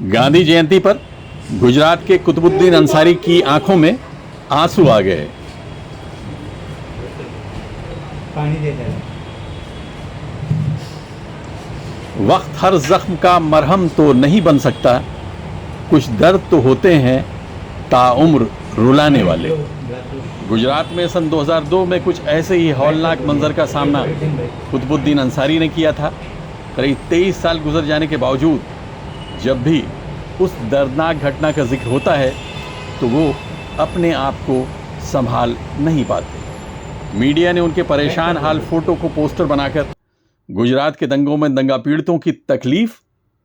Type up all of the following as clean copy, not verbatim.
गांधी जयंती पर गुजरात के कुतुबुद्दीन अंसारी की आंखों में आंसू आ गए। वक्त हर जख्म का मरहम तो नहीं बन सकता, कुछ दर्द तो होते हैं ताउम्र रुलाने वाले। गुजरात में सन 2002 में कुछ ऐसे ही हौलनाक मंजर का सामना कुतुबुद्दीन अंसारी ने किया था। करीब 23 साल गुजर जाने के बावजूद जब भी उस दर्दनाक घटना का जिक्र होता है तो वो अपने आप को संभाल नहीं पाते। मीडिया ने उनके परेशान हाल फोटो को पोस्टर बनाकर गुजरात के दंगों में दंगा पीड़ितों की तकलीफ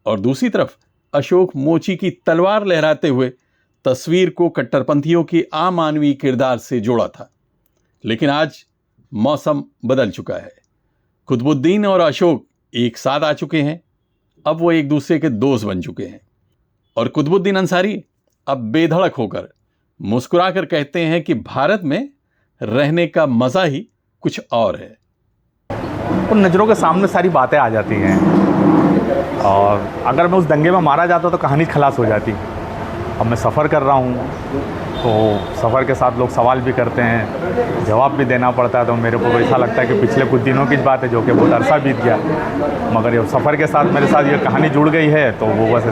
और दूसरी तरफ अशोक मोची की तलवार लहराते हुए तस्वीर को कट्टरपंथियों के अमानवीय किरदार से जोड़ा था। लेकिन आज मौसम बदल चुका है। कुतुबुद्दीन और अशोक एक साथ आ चुके हैं। अब वो एक दूसरे के दोस्त बन चुके हैं और कुतुबुद्दीन अंसारी अब बेधड़क होकर मुस्कुराकर कहते हैं कि भारत में रहने का मजा ही कुछ और है। उन नज़रों के सामने सारी बातें आ जाती हैं और अगर मैं उस दंगे में मारा जाता तो कहानी खलास हो जाती। अब मैं सफ़र कर रहा हूँ तो सफ़र के साथ लोग सवाल भी करते हैं, जवाब भी देना पड़ता है। तो मेरे को ऐसा लगता है कि पिछले कुछ दिनों की बात है जो कि बहुत अरसा बीत गया, मगर ये सफ़र के साथ मेरे साथ ये कहानी जुड़ गई है तो वो बस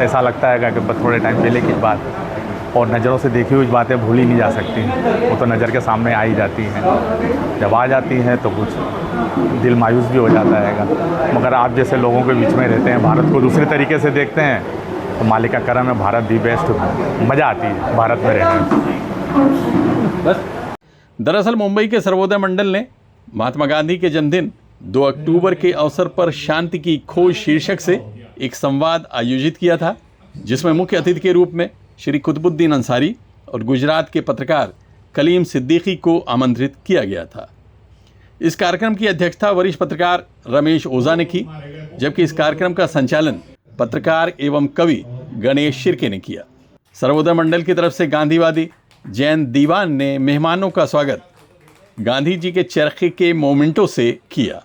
ऐसा लगता है कि बस थोड़े टाइम पहले की बात और नज़रों से देखी हुई बातें भूल ही नहीं जा सकती, वो तो नज़र के सामने आ ही जाती हैं। जब आ जाती हैं तो कुछ दिल मायूस भी हो जाता है, मगर आप जैसे लोगों के बीच में रहते हैं, भारत को दूसरे तरीके से देखते हैं तो मालिक का करम है, भारत दी बेस्ट, मज़ा आती है भारत में रहने में। दरअसल मुंबई के सर्वोदय मंडल ने महात्मा गांधी के जन्मदिन 2 अक्टूबर के अवसर पर शांति की खोज शीर्षक से एक संवाद आयोजित किया था, जिसमें मुख्य अतिथि के रूप में श्री कुतुबुद्दीन अंसारी और गुजरात के पत्रकार कलीम सिद्दीकी को आमंत्रित किया गया था। इस कार्यक्रम की अध्यक्षता वरिष्ठ पत्रकार रमेश ओझा ने की, जबकि इस कार्यक्रम का संचालन पत्रकार एवं कवि गणेश शिर्के ने किया। सर्वोदय मंडल की तरफ से गांधीवादी जैन दीवान ने मेहमानों का स्वागत गांधी जी के चरखे के मोमेंटों से किया।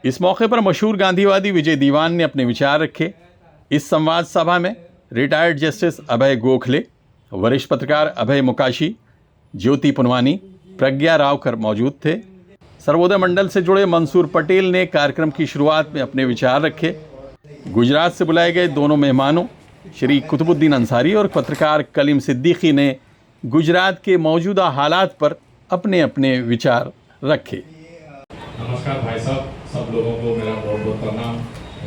इस मौके पर मशहूर गांधीवादी विजय दीवान ने अपने विचार रखे। इस संवाद सभा में रिटायर्ड जस्टिस अभय गोखले, वरिष्ठ पत्रकार अभय मुकाशी, ज्योति पुनवानी, प्रज्ञा रावकर मौजूद थे। सर्वोदय मंडल से जुड़े मंसूर पटेल ने कार्यक्रम की शुरुआत में अपने विचार रखे। गुजरात से बुलाए गए दोनों मेहमानों श्री कुतुबुद्दीन अंसारी और पत्रकार कलीम सिद्दीकी ने गुजरात के मौजूदा हालात पर अपने अपने विचार रखे। नमस्कार भाई साहब, सब लोगों को मेरा बहुत बहुत प्रणाम।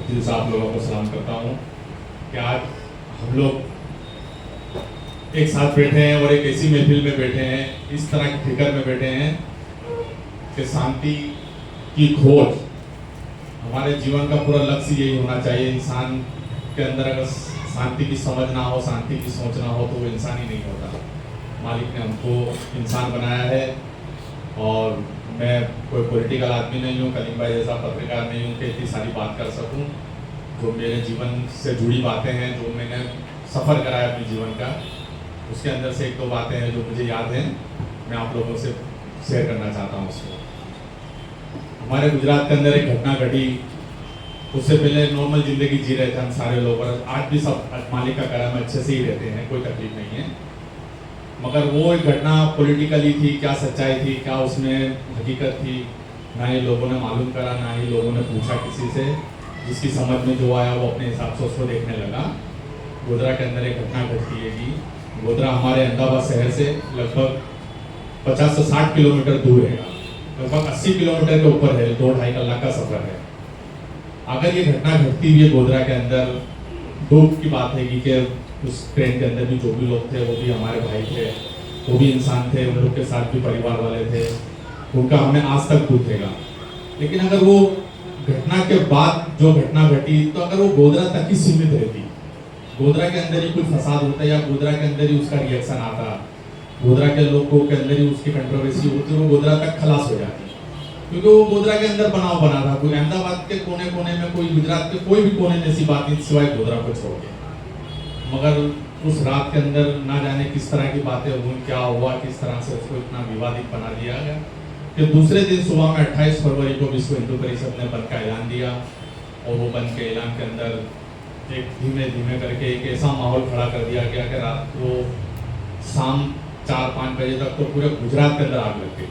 दिल से आप लोगों को सलाम करता हूँ कि आज हम लोग एक साथ बैठे हैं और एक ऐसी महफिल में बैठे हैं, इस तरह की फिक्र में बैठे हैं कि शांति की खोज हमारे जीवन का पूरा लक्ष्य यही होना चाहिए। इंसान के अंदर अगर शांति की समझ ना हो, शांति की सोच ना हो तो वो इंसान ही नहीं होता। मालिक ने हमको इंसान बनाया है और मैं कोई पॉलिटिकल आदमी नहीं हूँ, कलीम भाई जैसा पत्रकार नहीं हूँ कि इतनी सारी बात कर सकूँ। जो मेरे जीवन से जुड़ी बातें हैं, जो मैंने सफ़र कराया अपने जीवन का, उसके अंदर से 1-2 बातें हैं जो मुझे याद हैं, मैं आप लोगों से शेयर करना चाहता हूँ उसको। हमारे गुजरात के अंदर एक घटना घटी, उससे पहले नॉर्मल ज़िंदगी जी रहे थे हम सारे लोग और आज भी सब मालिक का करम अच्छे से ही रहते हैं, कोई तकलीफ नहीं है। मगर वो एक घटना पॉलिटिकली थी, क्या सच्चाई थी, क्या उसमें हकीकत थी, ना ही लोगों ने मालूम करा, ना ही लोगों ने पूछा किसी से। जिसकी समझ में जो आया वो अपने हिसाब से उसको देखने लगा। गोधरा के अंदर एक घटना घटती है कि गोधरा हमारे अहमदाबाद शहर से लगभग 50 से 60 किलोमीटर दूर है, लगभग 80 किलोमीटर के ऊपर है, 2-2.5 कलाक का सफर है। अगर ये घटना घटती हुई है गोधरा के अंदर, दुख की बात है कि उस ट्रेन के अंदर भी जो भी लोग थे वो भी हमारे भाई थे, वो भी इंसान थे, उन लोग के साथ भी परिवार वाले थे, उनका हमें आज तक पूछेगा। लेकिन अगर वो घटना के बाद जो घटना घटी तो अगर वो गोधरा तक ही सीमित रहती, गोधरा के अंदर ही कोई फसाद होता या गोधरा के अंदर ही उसका रिएक्शन आता, गोधरा के लोगों के अंदर ही उसकी कंट्रोवर्सी होती, वो गोधरा तक खलास हो जाती, क्योंकि वो गोधरा के अंदर बनाव बना था। कोई अहमदाबाद के कोने कोने में, कोई गुजरात के कोई भी कोने में ऐसी बात नहीं सिवाय गोधरा को छोड़ के। मगर उस रात के अंदर ना जाने किस तरह की बातें हुई, क्या हुआ, किस तरह से उसको इतना विवादित बना दिया गया कि दूसरे दिन सुबह में 28 फरवरी को विश्व हिंदू परिषद ने बंद का ऐलान दिया और वो बंद के ऐलान के अंदर एक धीमे धीमे करके एक ऐसा माहौल खड़ा कर दिया गया कि रात को शाम 4-5 बजे तक तो पूरे गुजरात के अंदर आग लग गई।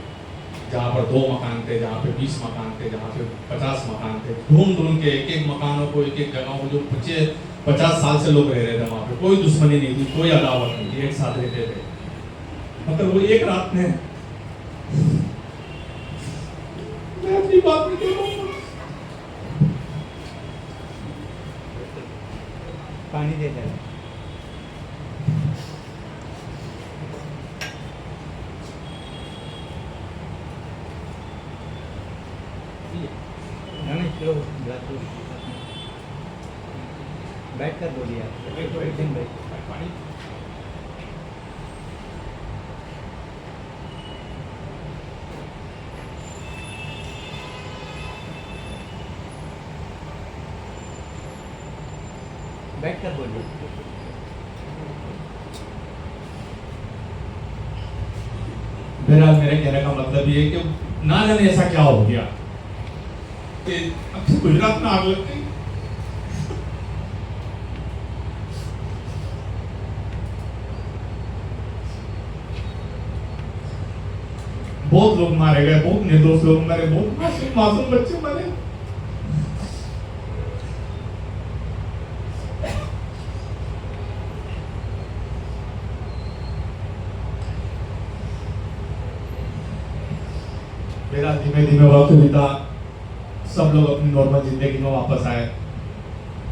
जहाँ पर 2 मकान थे, जहाँ पे 20 मकान थे, जहाँ पे 50 मकान थे, ढूंढ ढूंढ के एक एक मकानों को, एक एक जगहों को, जो 50 साल से लोग रह रहे थे वहाँ पे, कोई दुश्मनी नहीं थी, कोई अदावत नहीं थी, एक साथ रहते थे। मगर वो एक रात में, मैं अपनी बात में कह रहा हूँ, पानी दे दे। नहीं चलो बैठ कर बोलिए आप। पानी बैठ कर बोलिए। बहरहाल मेरे कहने का मतलब ये है कि ना जाने ऐसा क्या हो गया कि अब से गुजरात में आग लग गई। बहुत लोग मारे गए, बहुत निर्दोष लोग मरे, बहुत मासूम बच्चे मरे। मेरा धीमे धीमे वक्त बीता, सब लोग अपनी नॉर्मल जिंदगी में वापस आए,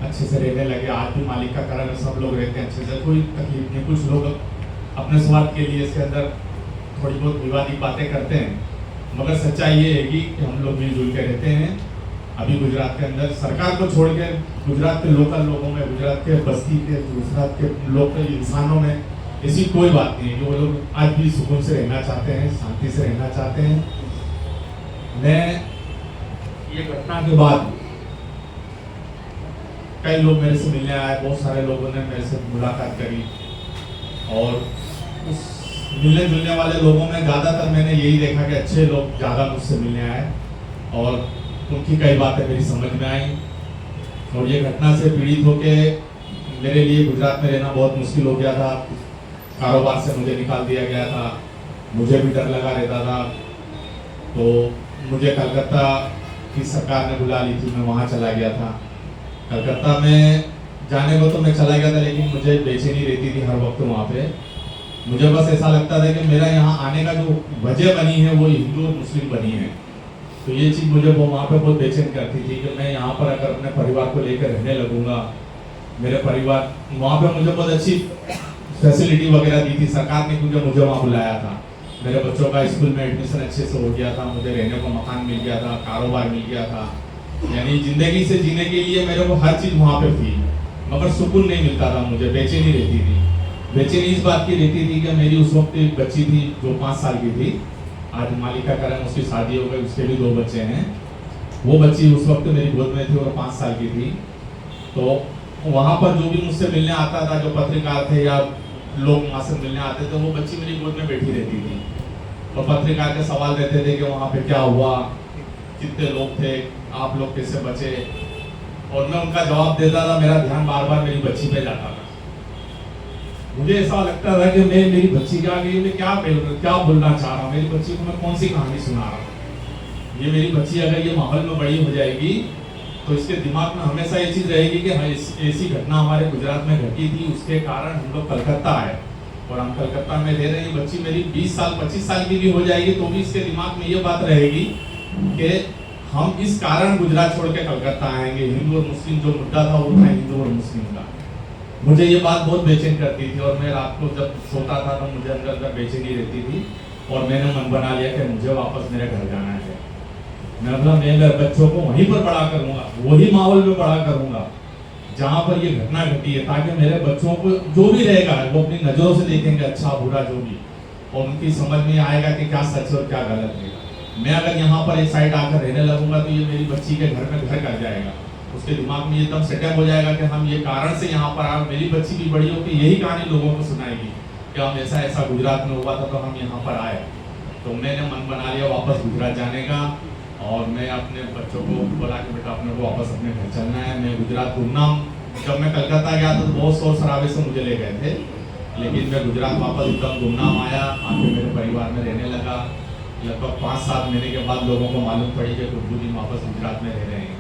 अच्छे से रहने लगे। आज भी मालिक का करम है, सब लोग रहते हैं अच्छे से, कोई तकलीफ नहीं। कुछ लोग अपने स्वार्थ के लिए इसके अंदर थोड़ी बहुत विवादित बातें करते हैं, मगर सच्चाई ये है कि हम लोग मिलजुल के रहते हैं। अभी गुजरात के अंदर सरकार को छोड़ के गुजरात के लोकल लोगों में, गुजरात के बस्ती के, गुजरात के लोकल इंसानों में ऐसी कोई बात नहीं है कि वो लोग आज भी सुकून से रहना चाहते हैं, शांति से रहना चाहते हैं। मैं ये घटना के बाद कई लोग मेरे से मिलने आए, बहुत सारे लोगों ने मेरे से मुलाकात करी, और उस मिलने जुलने वाले लोगों में ज़्यादातर मैंने यही देखा कि अच्छे लोग ज़्यादा मुझसे मिलने आए, और उनकी कई बातें मेरी समझ में आई। और ये घटना से पीड़ित होके मेरे लिए गुजरात में रहना बहुत मुश्किल हो गया था। कारोबार से मुझे निकाल दिया गया था, मुझे भी डर लगा रहता था। तो मुझे कलकत्ता की सरकार ने बुला ली थी, मैं वहाँ चला गया था। कलकत्ता में जाने को तो मैं चला गया था, लेकिन मुझे बेचैनी रहती थी हर वक्त वहाँ पे। मुझे बस ऐसा लगता था कि मेरा यहाँ आने का जो वजह बनी है वो हिंदू और मुस्लिम बनी है। तो ये चीज़ मुझे वो वहाँ पे बहुत बेचैन करती थी कि मैं यहाँ पर अगर अपने परिवार को लेकर रहने लगूंगा, मेरे परिवार वहाँ पे मुझे बहुत अच्छी फैसिलिटी वगैरह दी थी सरकार ने, क्योंकि मुझे वहाँ बुलाया था। मेरे बच्चों का स्कूल में एडमिशन अच्छे से हो गया था, मुझे रहने को मकान मिल गया था, कारोबार मिल गया था, यानी ज़िंदगी से जीने के लिए मेरे को हर चीज़ वहाँ पे थी। मगर सुकून नहीं मिलता था, मुझे बेचैनी रहती थी। बेचैनी इस बात की रहती थी कि मेरी उस वक्त एक बच्ची थी जो 5 साल की थी। आज मालिक का करम उसकी शादी हो गई, उसके भी 2 बच्चे हैं। वो बच्ची उस वक्त मेरी गोद में थी और 5 साल की थी। तो वहाँ पर जो भी मुझसे मिलने आता था, जो पत्रकार थे या लोग वहाँ से मिलने आते थे, वो बच्ची मेरी गोद में बैठी रहती थी। तो पत्रकार के सवाल रहते थे कि वहाँ पे क्या हुआ, कितने लोग थे, आप लोग कैसे बचे, और मैं उनका जवाब देता था। मेरा ध्यान बार बार मेरी बच्ची पे जाता था। मुझे ऐसा लगता था कि मैं मेरी बच्ची के आगे मैं क्या बोलना चाह रहा हूँ, मेरी बच्ची को मैं कौन सी कहानी सुना रहा हूँ। ये मेरी बच्ची अगर ये माहौल में बड़ी हो जाएगी तो इसके दिमाग में हमेशा ये चीज़ रहेगी कि हाँ ऐसी घटना हमारे गुजरात में घटी थी, उसके कारण हम लोग कलकत्ता आए और हम कलकत्ता में रह रही बच्ची मेरी 20 साल 25 साल की भी हो जाएगी तो भी इसके दिमाग में ये बात रहेगी कि हम इस कारण गुजरात छोड़ के कलकत्ता आएंगे। हिंदू और मुस्लिम जो मुद्दा था वो था हिंदू और मुस्लिम का। मुझे ये बात बहुत बेचैन करती थी और मैं रात को जब सोता था तो मुझे अंदर अंदर बेचैनी रहती थी और मैंने मन बना लिया कि मुझे वापस मेरे घर जाना है। मैं अपना मेरे बच्चों को वहीं पर बड़ा करूंगा, वही माहौल में बड़ा करूंगा जहाँ पर ये घटना घटी है, ताकि मेरे बच्चों को जो भी रहेगा वो अपनी नज़रों से देखेंगे, अच्छा बुरा जो भी, और उनकी समझ में आएगा कि क्या सच और क्या गलत है। मैं अगर यहाँ पर एक साइड आकर रहने लगूंगा तो ये मेरी बच्ची के घर में घर कर जाएगा, उसके दिमाग में एकदम सेटअप हो जाएगा कि हम ये कारण से यहाँ पर आए। मेरी बच्ची भी बड़ी होकर यही कहानी लोगों को सुनाएगी कि हम ऐसा ऐसा गुजरात में हुआ था तो हम यहाँ पर आए। तो मैंने मन बना लिया वापस गुजरात जाने का और मैं अपने बच्चों को बोला कि बेटा अपने को वापस अपने घर चलना है। मैं गुजरात गुमनाम जब मैं कलकत्ता गया था तो बहुत शोर शराबे से मुझे ले गए थे, लेकिन मैं गुजरात वापस एकदम गुमनाम आया, आके मेरे परिवार में रहने लगा। लगभग 5-7 महीने के बाद लोगों को मालूम पड़ी कि कुतुबुद्दीन वापस गुजरात में रह रहे हैं।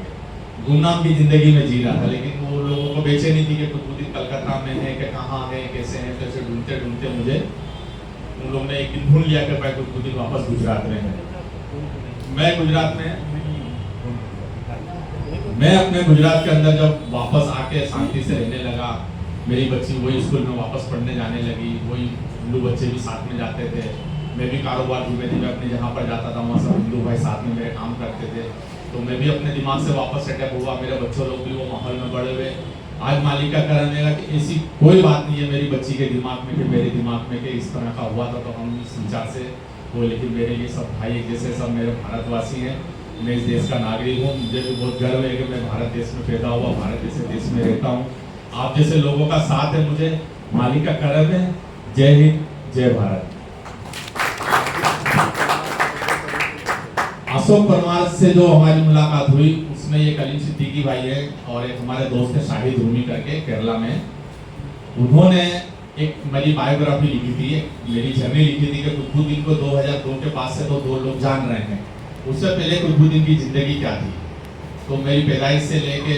गुमनाम की ज़िंदगी में जी रहा था, लेकिन वो लोगों को बेचैनी थी कि कुतुबुद्दीन कलकत्ता में है कि कहाँ है, कैसे हैं। तो ऐसे ढूंढते ढूंढते मुझे उन लोगों ने एक दिन ढूंढ लिया कि भाई कुतुबुद्दीन वापस गुजरात में है। मैं अपने गुजरात के अंदर जब वापस आके शांति से रहने लगा, मेरी बच्ची वही स्कूल में वापस पढ़ने जाने लगी, वही हिंदू बच्चे भी साथ में जाते थे। मैं भी कारोबार धीमे धीमे अपने जहाँ पर जाता था वहाँ सब हिंदू भाई साथ में मेरे काम करते थे, तो मैं भी अपने दिमाग से वापस सेटअप हुआ। मेरे बच्चों लोग भी वो माहौल में बड़े हुए। आज मालिक का करम है कि ऐसी कोई बात नहीं है मेरी बच्ची के दिमाग में कि मेरे दिमाग में कि इस तरह का हुआ था, तो हम इस विचार से वो, लेकिन मेरे लिए सब भाई एक जैसे, सब मेरे भारतवासी हैं। मैं इस देश का नागरिक हूँ, मुझे भी बहुत गर्व है कि मैं भारत देश में पैदा हुआ, भारत जैसे देश में रहता हूँ। आप जैसे लोगों का साथ है, मुझे मालिक का करम है। जय हिंद, जय भारत। अशोक परमार से जो हमारी मुलाकात हुई उसमें ये कलीम सिद्दीकी भाई है और एक हमारे दोस्त है शाहिद रूमी करके केरला में। उन्होंने एक मेरी बायोग्राफी लिखी थी, मेरी जर्नी लिखी थी कि कुतुबुद्दीन को 2002 के बाद से तो 2 लोग जान रहे हैं। उससे पहले कुतुबुद्दीन की जिंदगी क्या थी, तो मेरी पैदाइश से लेके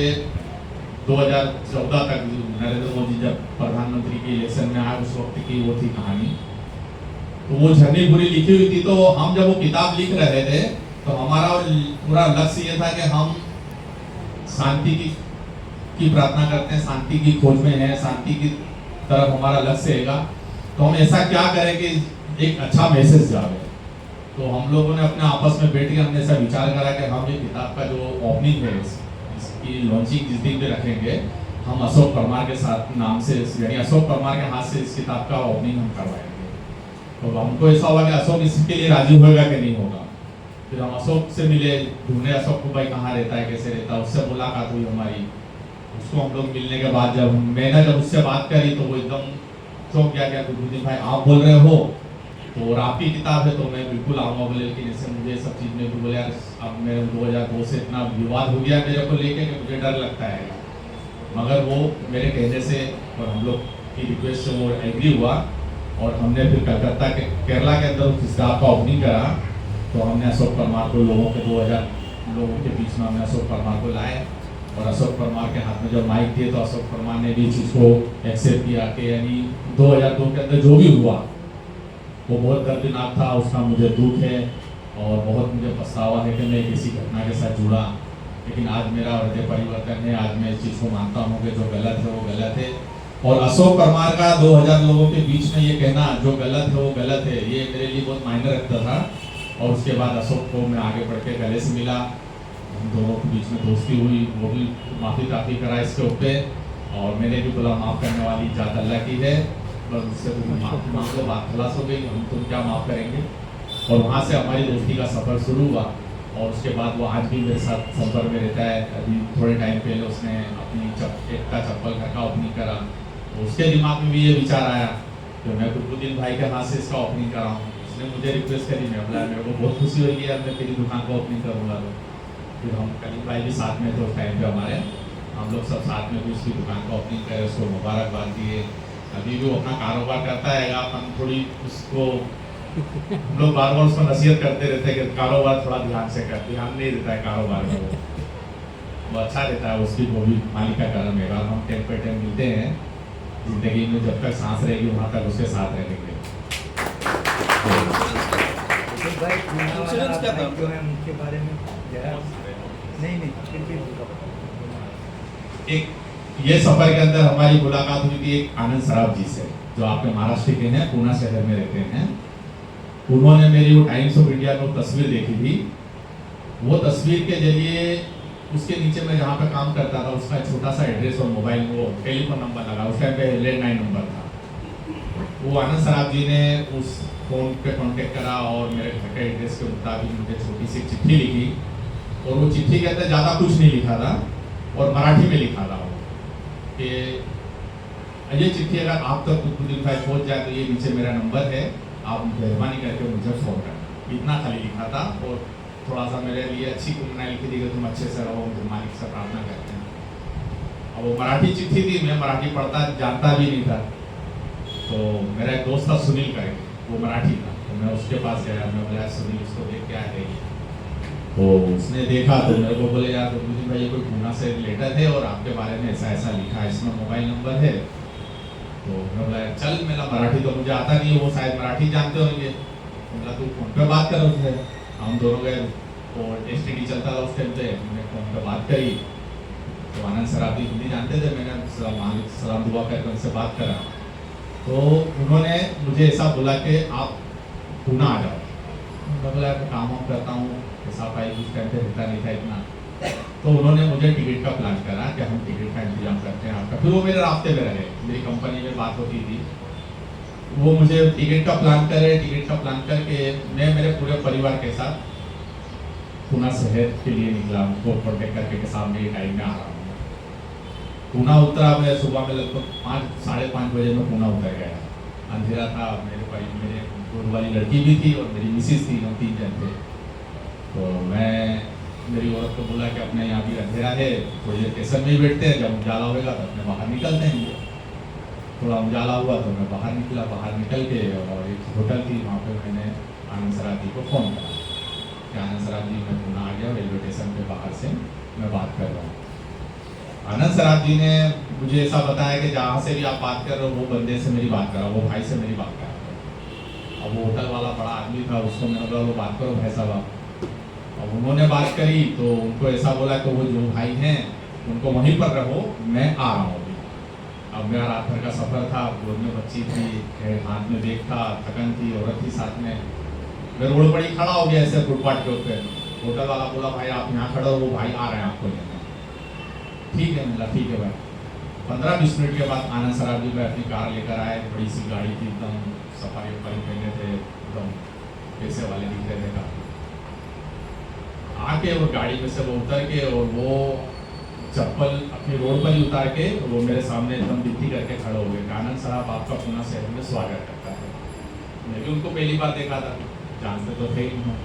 2014 तक नरेंद्र मोदी जब प्रधानमंत्री के इलेक्शन में आए उस वक्त की वो थी कहानी। तो वो जर्नी पूरी लिखी हुई थी। तो हम जब वो किताब लिख रहे थे तो हमारा पूरा लक्ष्य ये था कि हम शांति की प्रार्थना करते हैं, शांति की खोज में है, शांति की तरफ हमारा लक्ष्य रहेगा। तो हम ऐसा क्या करें कि एक अच्छा मैसेज जावे। तो हम लोगों ने अपने आपस में बैठ के हमने ऐसा विचार करा कि हम ये किताब का जो ओपनिंग है इसकी लॉन्चिंग जिस दिन पे रखेंगे, हम अशोक परमार के साथ नाम से, यानी अशोक परमार के हाथ से इस किताब का ओपनिंग हम करवाएंगे। तो हमको ऐसा हुआ कि अशोक इसके लिए राजी होगा कि नहीं होगा। फिर हम अशोक से मिले, ढूंढे अशोक को भाई कहाँ रहता है, कैसे रहता है। उससे मुलाकात हुई हमारी। उसको हम लोग मिलने के बाद जब मैंने उससे बात करी तो वो एकदम चौंक गया, क्या कुतुबुद्दीन भाई आप बोल रहे हो, तो और आपकी किताब है तो मैं बिल्कुल आऊँगा बोले। लेकिन जैसे मुझे सब चीज़ में भी बोले यार, अब मेरे 2002 से इतना विवाद हो गया मेरे को लेके कि मुझे डर लगता है। मगर वो मेरे कहने से और हम लोग की रिक्वेस्ट से वो एग्री हुआ और हमने फिर कलकत्ता के केरला के अंदर उस किताब का ओपनिंग करा। तो हमने अशोक परमार को 2000 लोगों के बीच में हमने अशोक परमार को लाए और अशोक परमार के हाथ में जब माइक दिए तो अशोक परमार ने भी चीज़ को एक्सेप्ट किया कि यानी 2002 के अंदर जो भी हुआ वो बहुत दर्दनाक था, उसका मुझे दुख है और बहुत मुझे पछतावा है कि मैं किसी घटना के साथ जुड़ा। लेकिन आज मेरा हृदय परिवर्तन है, आज मैं इस चीज़ को मानता हूँ कि जो गलत है वो गलत है। और अशोक परमार का 2000 लोगों के बीच में ये कहना जो गलत है वो गलत है, ये मेरे लिए बहुत मायने रखता था। और उसके बाद अशोक को मैं आगे बढ़ के गले से मिला, हम दोनों के बीच में दोस्ती हुई, वो भी माफ़ी ताफ़ी करा इसके ऊपर और मैंने भी बोला माफ़ करने वाली जात अल्लाह की है, बस उससे तो माफ़ी मांग लो, बात खलास हो गई, हम तुम क्या माफ़ करेंगे। और वहाँ से हमारी दोस्ती का सफ़र शुरू हुआ और उसके बाद वो आज भी मेरे साथ संपर्क में रहता है। अभी थोड़े टाइम पहले उसने अपनी एक का चप्पल घर का ओपनिंग करा, तो उसके दिमाग में भी ये विचार आया कि मैं कुतुबुद्दीन भाई के हाथ से इसका ओपनिंग कराऊँ। उसने मुझे रिक्वेस्ट करी, मैं बोला मेरे को बहुत खुशी हुई यार, मैं तेरी दुकान का ओपनिंग करूँगा। तो फिर हम कलीम भाई भी साथ में थे उस टाइम पे हमारे, हम लोग सब साथ में भी उसकी दुकान का ओपनिंग करे, उसको मुबारकबाद दिए। अभी भी वो अपना कारोबार करता है, अपन थोड़ी उसको हम लोग बार बार उसको नसीहत करते रहते हैं कि कारोबार थोड़ा ध्यान से कर, ध्यान नहीं देता है कारोबार में। वो अच्छा रहता है, उसकी वो भी मालिक का कर्म है। हम टाइम पे टाइम मिलते हैं, जिंदगी में जब तक सांस रहेगी वहाँ तक उसके साथ रहेंगे। भाई जो है उनके बारे में जरा नहीं फिर भी एक ये सफर के अंदर हमारी मुलाकात हुई थी एक आनंद सराफ जी से, जो आपके महाराष्ट्र के हैं, पूना शहर में रहते हैं। उन्होंने मेरी वो टाइम्स ऑफ इंडिया में तस्वीर देखी थी। वो तस्वीर के जरिए उसके नीचे मैं जहाँ पे काम करता था उसका छोटा सा एड्रेस और मोबाइल वो टेलीफोन नंबर लगा, उस टाइम पे लैंडलाइन नंबर था। वो आनंद सराफ जी ने उस फ़ोन पे कांटेक्ट करा और मेरे घर के एड्रेस के मुताबिक मुझे छोटी सी चिट्ठी लिखी। और वो चिट्ठी के अंदर ज़्यादा कुछ नहीं लिखा था और मराठी में लिखा था कि ये चिट्ठी अगर आप तक कुतुबुद्दीन भाई पहुँच जाए तो ये नीचे मेरा नंबर है, आप मेहरबानी करके मुझे फ़ोन करना। इतना खाली लिखा था और थोड़ा सा मेरे लिए अच्छी कुमना लिखी थी कि तुम अच्छे से रहो, तुम मालिक से प्रार्थना करते हैं। अब वो मराठी चिट्ठी थी, मैं मराठी पढ़ता जानता भी नहीं था। तो मेरा एक दोस्त था सुनील करके, वो मराठी था, तो मैं उसके पास गया, मैं बोला सुनील इसको देख क्या है ये। तो उसने देखा तो मेरे को बोले यार गुरुजी भाई ये कोई पूना से लेटर है और आपके बारे में ऐसा ऐसा लिखा है, इसमें मोबाइल नंबर है। तो मैं बोला चल, मेरा मराठी तो मुझे आता नहीं है, वो शायद मराठी जानते होंगे। तो बोला तू फोन पे बात करो उससे। हम दोनों गए, वो STD चलता था उस टाइम पे, हमने फोन पे बात करी। तो आनंद सराबी हिंदी जानते थे, मैंने सलाम दुआ करके उनसे बात करा। तो उन्होंने मुझे ऐसा बोला कि आप पूना आ जाओ। मैं बोला काम वाम करता हूँ, ऐसा भाई उस टाइम पे रहता नहीं था इतना। तो उन्होंने मुझे टिकट का प्लान करा कि हम टिकट का इंतजाम करते हैं आपका। फिर वो मेरे रास्ते में रहे, मेरी कंपनी में बात होती थी, वो मुझे टिकट का प्लान करके मैं मेरे पूरे परिवार के साथ पूना शहर के लिए निकला। उनको कॉन्टेक्ट करके के सामने ये टाइम में आ रहा हूँ। पूना उतरा मैं सुबह में लगभग 5-5:30 बजे में पूना उतर गया। अंधेरा था, मेरे दूर वाली लड़की भी थी और मेरी मिसिस थी, हम 3 जन थे। तो मैं मेरी औरत को बोला कि अपने यहाँ भी अंधेरा है, थोड़ी देर स्टेशन में ही बैठते हैं, जब उजाला होगा तो अपने बाहर निकलते हैं। थोड़ा उजाला हुआ तो मैं बाहर निकला, बाहर निकल के और एक होटल थी वहाँ पे मैंने आनंद सराफ जी को फ़ोन करा कि आनंद सराफ जी मैं पूना आ गया, रेलवे स्टेशन पे बाहर से मैं बात कर रहा हूँ। आनंद सराफ जी ने मुझे ऐसा बताया कि जहाँ से भी आप बात कर रहे हो वो बंदे से मेरी बात करा, वो भाई से मेरी बात करा। अब वो होटल वाला बड़ा आदमी था, उसको मैंने बोला वो बात करो भाई साहब। अब उन्होंने बात करी तो उनको ऐसा बोला कि वो जो भाई हैं उनको वहीं पर रहो, मैं आ रहा हूँ अभी। अब मेरा रात भर का सफ़र था, गोद में बच्ची थी, हाथ में बैग था, थकन थी, औरत थी साथ में। मैं रोड पर ही खड़ा हो गया ऐसे फुटपाथ के ऊपर। होटल वाला बोला भाई आप यहाँ खड़े हो, वो भाई आ रहे हैं आपको लेने। ठीक है, मिला ठीक है भाई। 15-20 मिनट के बाद आनंद सराफ जी भाई अपनी कार लेकर आए, बड़ी सी गाड़ी थी, एकदम सफारी पहने थे, एकदम पैसे वाले दिख रहे थे काफी। आके वो गाड़ी में से वो उतर के और वो चप्पल अपनी रोड पर ही उतार के वो मेरे सामने एकदम बित्ती करके खड़े हो गए। आनंद साहब आपका पूना शहर में स्वागत करता है। मैं भी उनको पहली बार देखा था, जानते तो थे ही नहीं।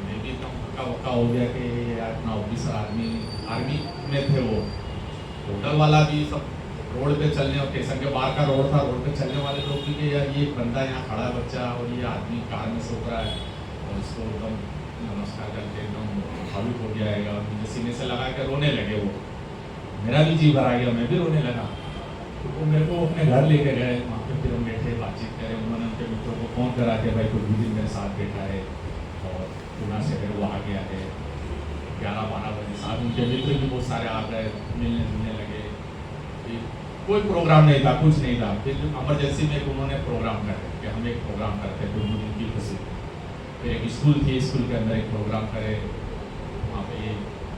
मैं भी एकदम पक्का हो गया कि यार इतना ऑफिसर आर्मी में थे वो। होटल वाला भी सब रोड पे चलने और स्टेशन के बाहर का रोड था, रोड पे चलने वाले लोग भी कि यार ये बंदा यहाँ खड़ा बच्चा और ये आदमी कार में से उतरा है और इसको एकदम नमस्कार करके एकदम भावुक हो गया है। और मुझे सीने से लगा के रोने लगे वो। मेरा भी जी भर आ गया, मैं भी रोने लगा। तो वो मेरे को अपने घर लेके गए, वहाँ पे फिर हम बैठे बातचीत करें। उन्होंने उनके मित्रों को फ़ोन करा के भाई कोई भी दिन मेरे साथ बैठा है और पूना से फिर वो आ गया है। 11-12 बजे साथ उनके मित्र भी बहुत सारे आ गए, मिलने जुलने लगे। कोई प्रोग्राम नहीं था, कुछ नहीं था। फिर इमरजेंसी में उन्होंने प्रोग्राम करे कि हम एक प्रोग्राम करते थे उनकी दिन की खुशी। फिर एक स्कूल थी, स्कूल के अंदर एक प्रोग्राम करे, वहाँ पे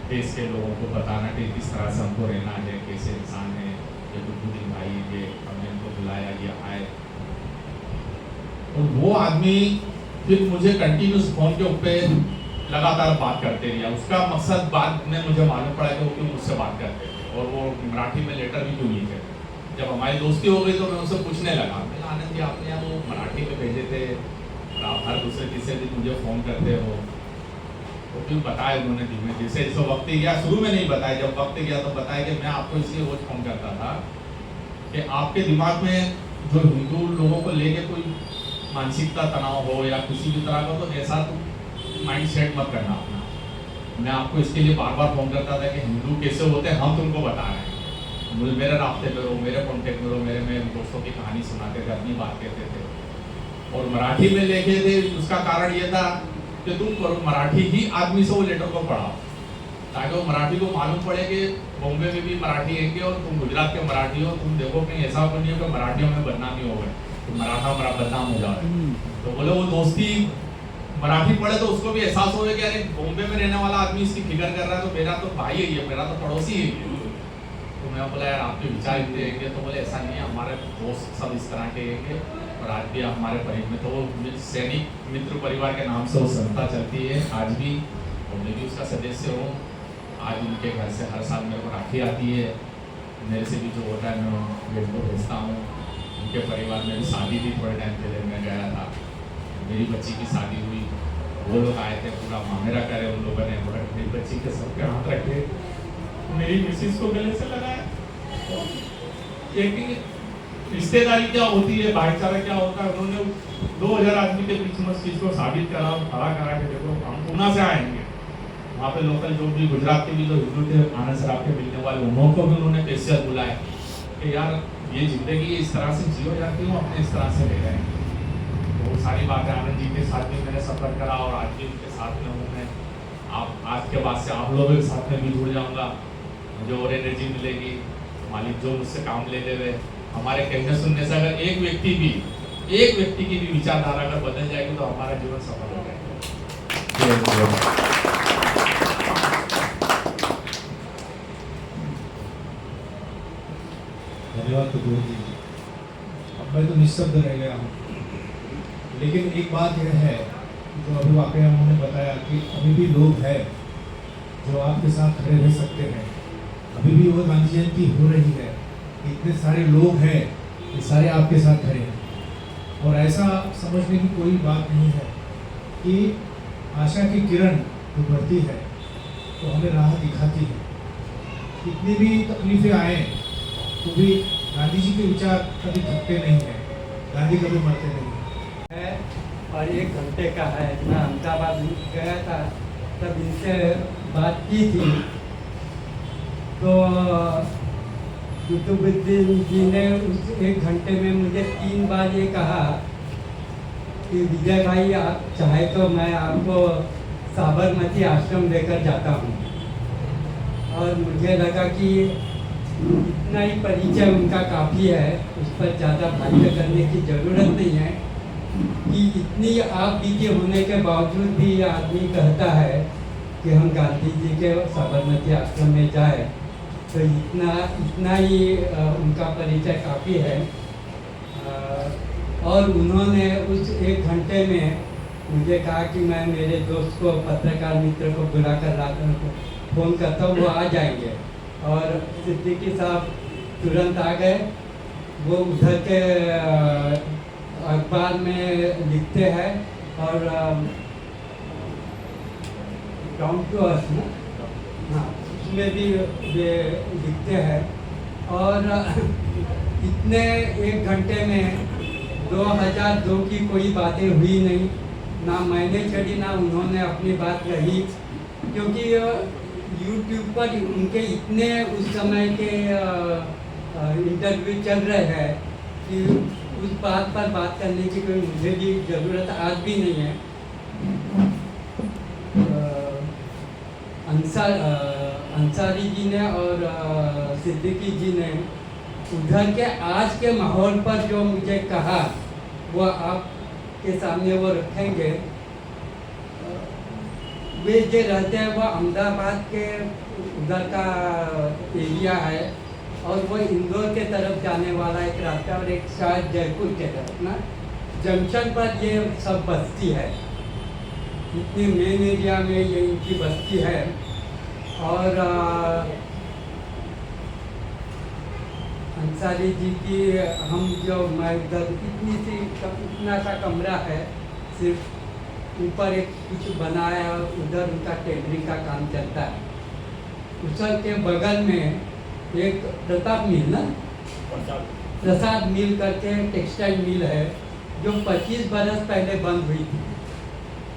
देश के लोगों को बताना कि किस तरह से हमको रहना है, कैसे इंसान है, ये गुरुदीन भाई ये हमने इनको बुलाया, ये आए। और वो आदमी फिर मुझे कंटिन्यूस फ़ोन के ऊपर लगातार बात करते रहा। उसका मकसद बाद में मुझे मालूम पड़ा कि वो क्यों मुझसे बात करते थे और वो मराठी में लेटर भी क्यों लिखे थे। जब हमारी दोस्ती हो गई तो मैं उनसे पूछने लगा, मैं आनंद जी आपने यहाँ वो मराठी में भेजे थे और आप हर दूसरे तीसरे दिन मुझे फ़ोन करते हो। तो फिर बताया उन्होंने धीमे जैसे जैसे वक्त गया, शुरू में नहीं बताया, जब वक्त गया तो बताया कि मैं आपको इसलिए रोज फ़ोन करता था कि आपके दिमाग में जो हिंदू लोगों को लेके कोई मानसिकता तनाव हो या किसी भी तरह का, तो ऐसा माइंड सेट मत करना अपना। मैं आपको इसके लिए बार बार फ़ोन करता था कि हिंदू कैसे होते हैं हम तुमको बता रहे हैं, मुझे मेरे रास्ते पे रहो, मेरे कॉन्टेक्ट में रहो, मेरे दोस्तों की कहानी सुनाते थे, अपनी बात कहते थे। और मराठी में लिखे थे, उसका कारण ये था कि तुम मराठी ही आदमी से वो लेटर को पढ़ाओ ताकि वो मराठी को मालूम पड़े कि बॉम्बे में भी मराठी है और तुम गुजरात के मराठी हो, तुम देखो कहीं ऐसा नहीं हो कि मराठियों में बदनामी हो गए, तो मराठा हमारा बदनाम हो जाए। तो बोले वो दोस्ती मराठी पढ़े तो उसको भी एहसास हो कि अरे बॉम्बे में रहने वाला आदमी इसकी फिक्र कर रहा है, तो मेरा तो भाई है ये, मेरा तो पड़ोसी है ये। तो मैं बोला यार आपके विचार इतने होंगे, तो बोले ऐसा नहीं है, हमारे दोस्त सब इस तरह के होंगे और आज भी हमारे परिवार में तो वो सैनिक मित्र परिवार के नाम से वो संस्था चलती है आज भी, और मैं भी उसका सदस्य हूँ। आज उनके घर से हर साल मेरे को राखी आती है, मेरे से भी जो होता है मैं बेट को भेजता हूँ। उनके परिवार में भी शादी थी, थोड़े टाइम पहले मैं गया था, मेरी बच्ची की शादी हुई, वो लोग आए थे, पूरा मामेरा करे उन लोगों ने, मेरी बच्ची के सबके हाथ रखे, मेरी मिसिस को गले से लगाया, एक रिश्तेदारी क्या होती है, भाईचारा क्या होता है, उन्होंने 2000 आदमी के बीच में चीज को साबित करा, खड़ा करा के देखो हम पूना से आएंगे, वहाँ पे लोकल जो भी गुजरात के भी जो हिंदू थे आनंद सराफ के मिलने वाले, उन्होंने को भी उन्होंने कैसे बुलाया कि यार ये जिंदगी इस तरह से जियो यार, क्यों अपने इस तरह से ले रहे हैं। तो वो सारी बातें आनंद जी के साथ भी मैंने सफर करा और आज भी उनके साथ में हूँ मैं। आप आज के बाद से आप लोगों के साथ में भी जुड़ जाऊँगा, मुझे और एनर्जी मिलेगी। मालिक जो मुझसे काम ले ले, हमारे कहने सुनने से अगर एक व्यक्ति की भी विचारधारा अगर बदल जाएगी तो हमारा जीवन सफल हो जाएगा। धन्यवाद कपूर जी। अब मैं तो निःशब्द रह गया हूँ, लेकिन एक बात यह है जो अभी वाकया उन्होंने बताया कि अभी भी लोग हैं जो आपके साथ खड़े रह सकते हैं। अभी भी वो गांधी जयंती हो रही है, इतने सारे लोग हैं, ये सारे आपके साथ खड़े हैं। और ऐसा समझने की कोई बात नहीं है कि आशा की किरण जो बढ़ती है तो हमें राह दिखाती है। कितनी भी तकलीफें आए तो भी गांधी जी के विचार कभी थकते नहीं हैं, गांधी कभी मरते नहीं है। और 1 घंटे का है। मैं अहमदाबाद गया था तब इनसे बात की थी, तो कुतुबुद्दीन जी ने उस 1 घंटे में मुझे 3 बार ये कहा कि विजय भाई आप चाहे तो मैं आपको साबरमती आश्रम लेकर जाता हूँ। और मुझे लगा कि इतना ही परिचय उनका काफ़ी है, उस पर ज़्यादा भाष्य करने की ज़रूरत नहीं है कि इतनी आप बीते होने के बावजूद भी आदमी कहता है कि हम गांधी जी के साबरमती आश्रम में जाए, तो इतना ही उनका परिचय काफ़ी है। और उन्होंने उस 1 घंटे में मुझे कहा कि मैं मेरे दोस्त को, पत्रकार मित्र को बुला कर फ़ोन करता हूँ, वो आ जाएंगे। और सिद्दीकी साहब तुरंत आ गए। वो उधर के अखबार में लिखते हैं और डाउन टू अर्थ, हाँ, उसमें भी वे लिखते हैं। और इतने 1 घंटे में 2002 की कोई बातें हुई नहीं, ना मैंने छड़ी ना उन्होंने अपनी बात कही, क्योंकि यूट्यूब पर उनके इतने उस समय के इंटरव्यू चल रहे हैं कि उस बात पर बात करने की कोई मुझे भी ज़रूरत आज भी नहीं है। अंसारी जी ने और सिद्दीकी जी ने उधर के आज के माहौल पर जो मुझे कहा वो आपके सामने वो रखेंगे। वे जो रहते हैं वो अहमदाबाद के उधर का एरिया है और वो इंदौर के तरफ जाने वाला एक रास्ता और एक शायद जयपुर के तरफ ना जंक्शन पर ये सब बस्ती है। इतनी मेन एरिया में ये इनकी बस्ती है। और अंसारी जी की हम जो मैं उधर इतना सा कमरा है, सिर्फ ऊपर एक कुछ बनाया, उधर उनका टेलरिंग का काम चलता है। उधर के बगल में एक प्रताप मिल ना, प्रसाद मिल करके टेक्सटाइल मिल है जो 25 बरस पहले बंद हुई थी।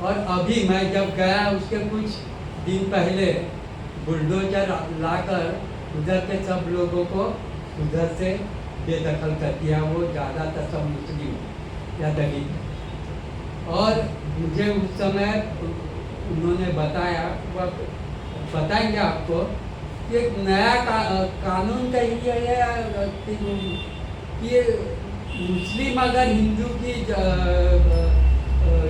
और अभी मैं जब गया उसके कुछ दिन पहले बुलडोजर लाकर उधर के सब लोगों को उधर से बेदखल कर दिया। वो ज़्यादातर सब मुस्लिम या दलित। और मुझे उस समय उन्होंने बताया, वह बताएंगे आपको कि एक नया कानून का ये है कि मुस्लिम अगर हिंदू की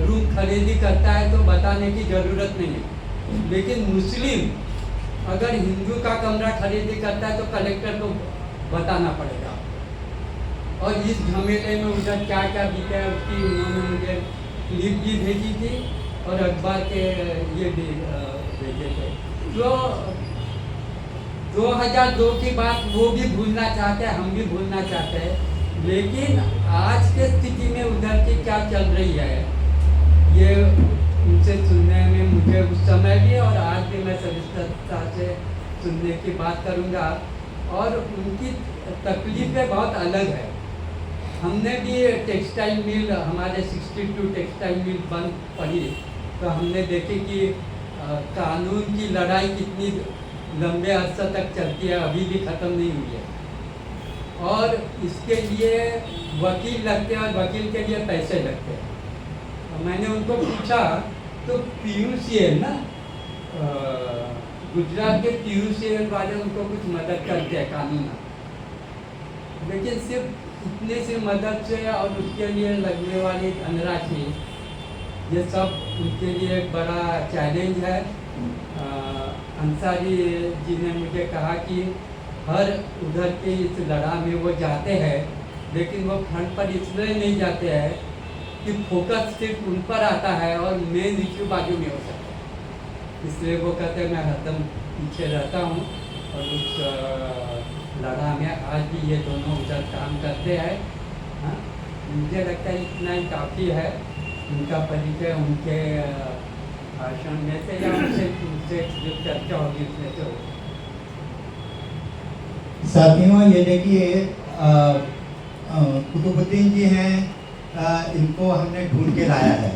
रूम खरीदी करता है तो बताने की ज़रूरत नहीं है, लेकिन मुस्लिम अगर हिंदू का कमरा खरीदी करता है तो कलेक्टर को बताना पड़ेगा। और इस झमेले में उधर क्या क्या बीता है उसकी उन्होंने मुझे क्लिप भी भेजी थी और अखबार के ये भी भेजे थे। जो 2002 की बात वो भी भूलना चाहते हैं, हम भी भूलना चाहते हैं, लेकिन आज के स्थिति में उधर की क्या चल रही है ये उनसे सुनने में मुझे उस समय भी और आज भी मैं सविस्तरता से सुनने की बात करूँगा। और उनकी तकलीफ़ें बहुत अलग है। हमने भी टेक्सटाइल मिल, हमारे 62 टेक्सटाइल मिल बंद पड़ी, तो हमने देखे कि कानून की लड़ाई कितनी लंबे अरसा तक चलती है, अभी भी ख़त्म नहीं हुई है। और इसके लिए वकील लगते हैं और वकील के लिए पैसे लगते हैं। तो मैंने उनको पूछा तो PUCL ना, गुजरात के PUCL वाले उनको कुछ मदद करते हैं कानून, लेकिन सिर्फ इतने से मदद से और उसके लिए लगने वाली धनराशि, ये सब उनके लिए एक बड़ा चैलेंज है। अंसारी जी ने मुझे कहा कि हर उधर के इस लड़ाई में वो जाते हैं, लेकिन वो फ्रंट पर इसलिए नहीं जाते हैं कि फोकस सिर्फ उन पर आता है और मेन इश्यू बाजू में हो सकता है। इसलिए वो कहते हैं मैं हरदम पीछे रहता हूँ, और उस लड़ाई में आज भी ये दोनों उधर काम करते हैं। हाँ, मुझे लगता है इतना ही काफ़ी है। उनका परिचय उनके भाषण में से या उनसे जो चर्चा होगी उसमें से होगी। साथियों, ये देखिए कुतुबुद्दीन जी हैं, इनको हमने ढूंढ के लाया है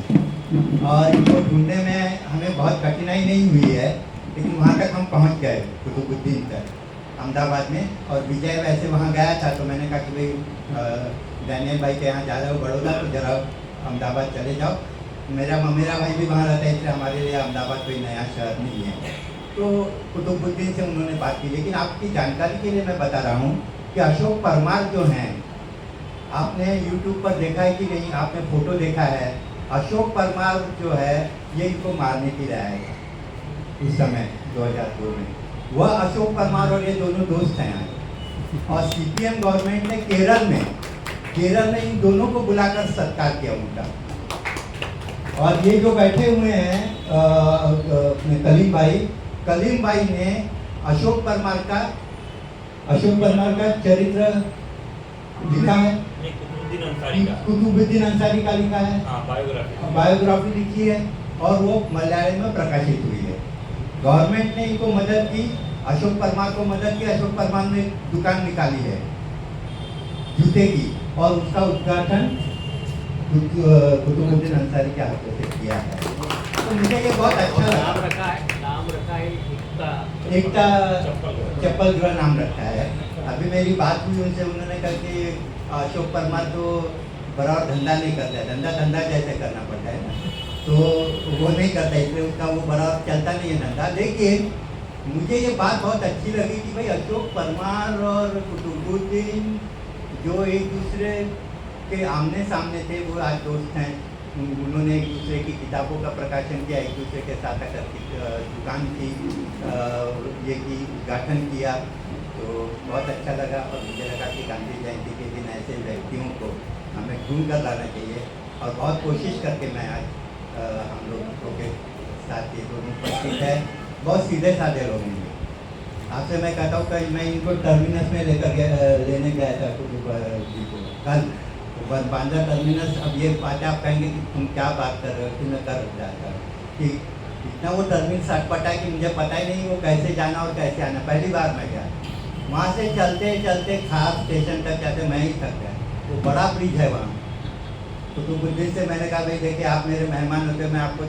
और इनको ढूंढने में हमें बहुत कठिनाई नहीं हुई है, लेकिन वहाँ तक हम पहुँच गए कुतुबुद्दीन तक अहमदाबाद में। और विजय वैसे वहाँ गया था, तो मैंने कहा कि भाई डैनियल भाई के यहाँ जा रहे हो बड़ौदा, तो जरा अहमदाबाद चले जाओ। मेरा भाई भी वहाँ रहता है, इसलिए हमारे लिए अहमदाबाद कोई नया शहर नहीं है। तो कुतुबुद्दीन से उन्होंने बात की। लेकिन आपकी जानकारी के लिए मैं बता रहा हूँ कि अशोक परमार जो हैं, आपने YouTube पर देखा है कि नहीं, आपने फोटो देखा है। अशोक परमार जो है ये इनको मारने के लिए आएगा उस समय 2002 में। वह अशोक परमार और ये दोनों दोस्त हैं आए, और CPM गवर्नमेंट ने केरल में इन दोनों को बुलाकर सत्कार किया उनका। और ये जो बैठे हुए हैं कलीम भाई ने अशोक परमार का चरित्र लिखा है, कुतुबुद्दीन अंसारी का लिखा है, बायोग्राफी लिखी है, और वो मलयालम में प्रकाशित हुई है। गवर्नमेंट ने इनको मदद की, अशोक परमार को मदद की। अशोक परमार ने दुकान निकाली है जूते की, और उसका उद्घाटन कुतुबुद्दीन अंसारी के हाथों से किया है। तो मुझे ये बहुत अच्छा लगा। नाम रखा है एकता चप्पल गृह नाम रखा है। अभी मेरी बात हुई उनसे, उन्होंने कहा कि अशोक परमार तो बराबर धंधा नहीं करता है, धंधा जैसे करना पड़ता है ना, तो वो नहीं करता, इसलिए उसका वो बराबर चलता नहीं है धंधा। लेकिन मुझे ये बात बहुत अच्छी लगी कि भाई अशोक परमार और कुतुबुद्दीन जो एक दूसरे के आमने सामने थे, वो आज दोस्त हैं। उन्होंने एक दूसरे की किताबों का प्रकाशन किया, एक दूसरे के साथ आकर दुकान की ये की उद्घाटन किया, तो बहुत अच्छा लगा। और मुझे लगा कि गांधी जयंती के दिन ऐसे व्यक्तियों को हमें ढूंढ कर लाना चाहिए, और बहुत कोशिश करके मैं आज हम लोगों के साथ ये दोनों उपस्थित है। बहुत सीधे साधे लोग हैं। आपसे मैं कहता हूँ कि मैं इनको टर्मिनस में लेने गया था जी को कल, बांद्रा टर्मिनस। अब ये बात आप कहेंगे कि तुम क्या बात कर रहे हो, कि मैं कर जाता कि इतना वो टर्मिनस अटपटा है कि मुझे पता ही नहीं वो कैसे जाना और कैसे आना। पहली बार मैं गया वहाँ से, चलते चलते खास स्टेशन तक जाते मैं ही थक गया। वो बड़ा ब्रिज है वहाँ। कुतुबुद्दीन से मैंने कहा भाई देखिए आप मेरे मेहमान होते, मैं आपको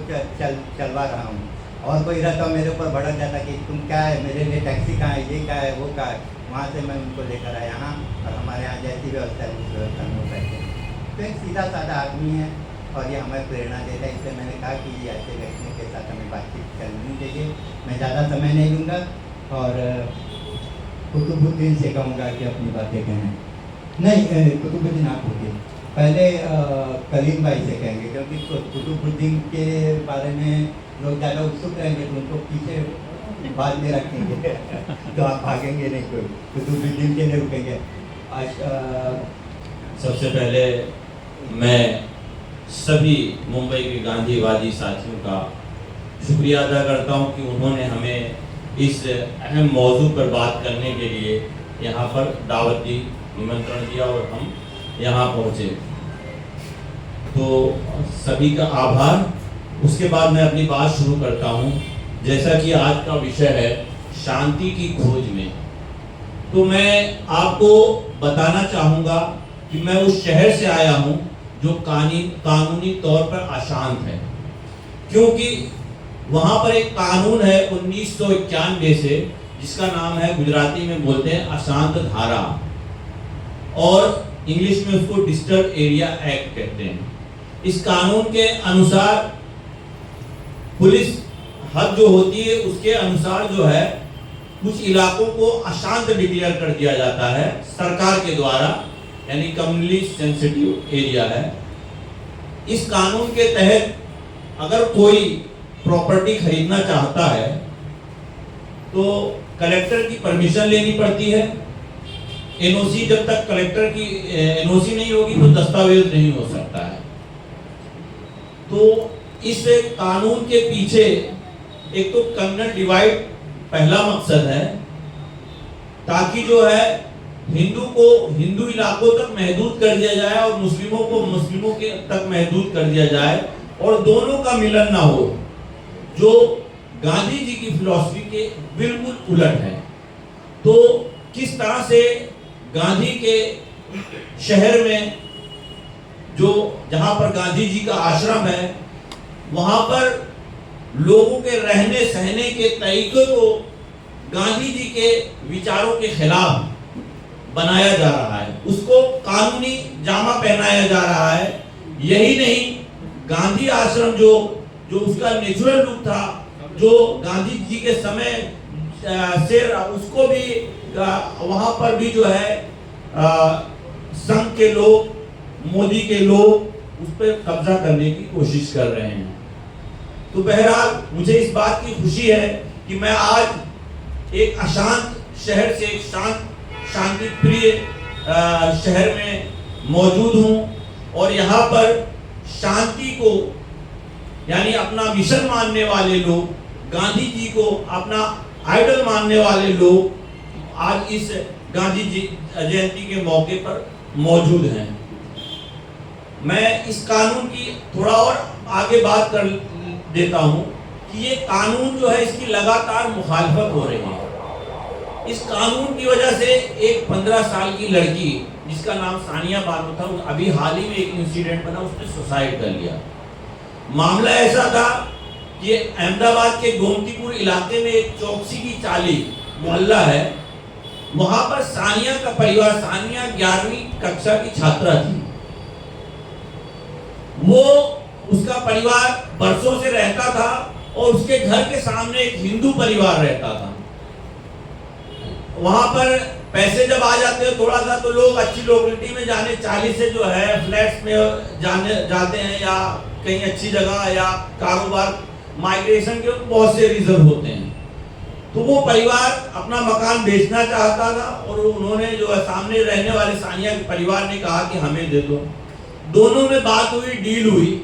चलवा रहा हूँ, और कोई रहता मेरे ऊपर भड़क जाता कि तुम क्या है, मेरे लिए टैक्सी कहाँ है, ये क्या है, वो क्या है। वहाँ से मैं उनको लेकर आया यहाँ, और हमारे यहाँ जैसी व्यवस्था है उस व्यवस्था में वो बैठे। तो एक सीधा साधा आदमी है, और ये हमें प्रेरणा देता है। इसलिए मैंने कहा कि ऐसे व्यक्तियों के साथ हमें बातचीत करनी चाहिए। मैं ज़्यादा समय नहीं लूँगा, और कुतुबुद्दीन से कहूँगा कि अपनी बातें कहें। नहीं, कुतुबुद्दीन आप होते पहले कलीम भाई से कहेंगे, क्योंकि कुतुबुद्दीन के बारे में लोग ज़्यादा उत्सुक रहेंगे, तो उनको पीछे बाद में रखेंगे तो आप भागेंगे नहीं, कोई कुतुबुद्दीन के लिए रुकेंगे। सबसे पहले मैं सभी मुंबई के गांधीवादी साथियों का शुक्रिया अदा करता हूं कि उन्होंने हमें इस अहम मौजू पर बात करने के लिए यहाँ पर दावत दी, निमंत्रण दिया, और हम यहाँ पहुँचे। तो सभी का आभार। उसके बाद मैं अपनी बात शुरू करता हूँ। जैसा कि आज का विषय है शांति की खोज में, तो मैं आपको बताना चाहूँगा कि मैं उस शहर से आया हूँ जो कानूनी तौर पर अशांत है, क्योंकि वहाँ पर एक कानून है 1991 से, जिसका नाम है, गुजराती में बोलते हैं अशांत धारा, और इंग्लिश में उसको डिस्टर्ब एरिया एक्ट कहते हैं। इस कानून के अनुसार पुलिस हद जो होती है उसके अनुसार जो है कुछ इलाकों को अशांत डिक्लेयर कर दिया जाता है सरकार के द्वारा, यानी कम्युनली सेंसिटिव एरिया है। इस कानून के तहत अगर कोई प्रॉपर्टी खरीदना चाहता है तो कलेक्टर की परमिशन लेनी पड़ती है। एनओसी, जब तक कलेक्टर की एनओसी नहीं होगी तो दस्तावेज नहीं हो सकता है। तो इस कानून के पीछे एक तो कम्युनल डिवाइड पहला मकसद है, ताकि जो है हिंदू को हिंदू इलाकों तक महदूद कर दिया जाए और मुस्लिमों को मुस्लिमों के तक महदूद कर दिया जाए और दोनों का मिलन ना हो, जो गांधी जी की फिलॉसफी के बिल्कुल उलट है। तो किस तरह से गांधी के शहर में जो जहां पर गांधी जी का आश्रम है वहां पर लोगों के रहने सहने के तरीके को गांधी जी के विचारों के खिलाफ बनाया जा रहा है, उसको कानूनी जामा पहनाया जा रहा है। यही नहीं, गांधी आश्रम जो उसका नेचुरल लुक था, जो गांधी जी के समय से उसको भी वहां पर भी जो है संघ के लोग, मोदी के लोग उस पर कब्जा करने की कोशिश कर रहे हैं। तो बहरहाल मुझे इस बात की खुशी है कि मैं आज एक अशांत शहर से एक शांति प्रिय शहर में मौजूद हूं और यहाँ पर शांति को, यानी अपना मिशन मानने वाले लोग, गांधी जी को अपना आइडल मानने वाले लोग आज इस गांधी जी जयंती के मौके पर मौजूद हैं। मैं इस कानून की थोड़ा और आगे बात कर देता हूं कि ये कानून जो है इसकी लगातार मुखालफत हो रही है। इस कानून की वजह से एक 15 साल की लड़की जिसका नाम सानिया बानो था, अभी हाल ही में एक इंसिडेंट बना, उसने सुसाइड कर लिया। मामला ऐसा था कि अहमदाबाद के गोमतीपुर इलाके में एक चौकसी की चाली मोहल्ला है, वहां पर सानिया का परिवार, सानिया 11वीं कक्षा की छात्रा थी, वो उसका परिवार बरसों से रहता था और उसके घर के सामने एक हिंदू परिवार रहता था। वहां पर पैसे जब आ जाते हैं थोड़ा सा तो लोग अच्छी लोकेलिटी में जाने, 40 से जो है फ्लैट्स में जाते हैं या कहीं अच्छी जगह या कारोबार माइग्रेशन के बहुत से रीजन होते हैं। तो वो परिवार अपना मकान बेचना चाहता था और उन्होंने जो है सामने रहने वाले सानिया के परिवार ने कहा कि हमें दे दो। दोनों में बात हुई, डील हुई।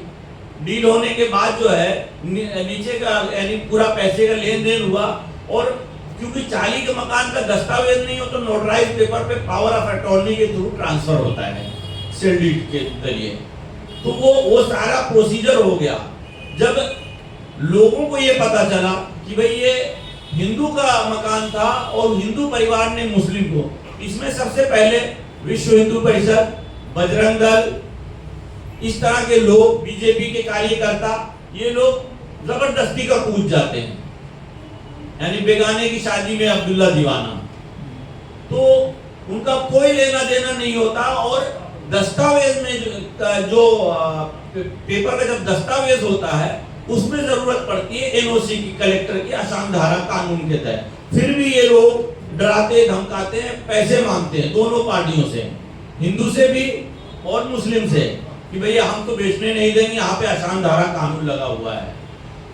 डील होने के बाद जो है नीचे का यानी पूरा पैसे का लेन देन हुआ और क्योंकि चाली के मकान का दस्तावेज नहीं हो तो नोटराइज पेपर पे पावर ऑफ अटॉर्नी के थ्रू ट्रांसफर होता है सेल डीड के जरिए। तो वो सारा प्रोसीजर हो गया। जब लोगों को ये पता चला कि भाई ये हिंदू का मकान था और हिंदू परिवार ने मुस्लिम को, इसमें सबसे पहले विश्व हिंदू परिषद, बजरंग दल, इस तरह के लोग, बीजेपी के कार्यकर्ता, ये लोग जबरदस्ती का कूद जाते हैं, यानी बेगाने की शादी में अब्दुल्ला दीवाना। तो उनका कोई लेना देना नहीं होता और दस्तावेज में जो पेपर का जब दस्तावेज होता है उसमें जरूरत पड़ती है एनओसी की, कलेक्टर की अशांत धारा कानून के तहत। फिर भी ये लोग डराते धमकाते हैं, पैसे मांगते हैं दोनों पार्टियों से, हिंदू से भी और मुस्लिम से, कि भैया हम तो बेचने नहीं देंगे, यहाँ पे अशांत धारा कानून लगा हुआ है।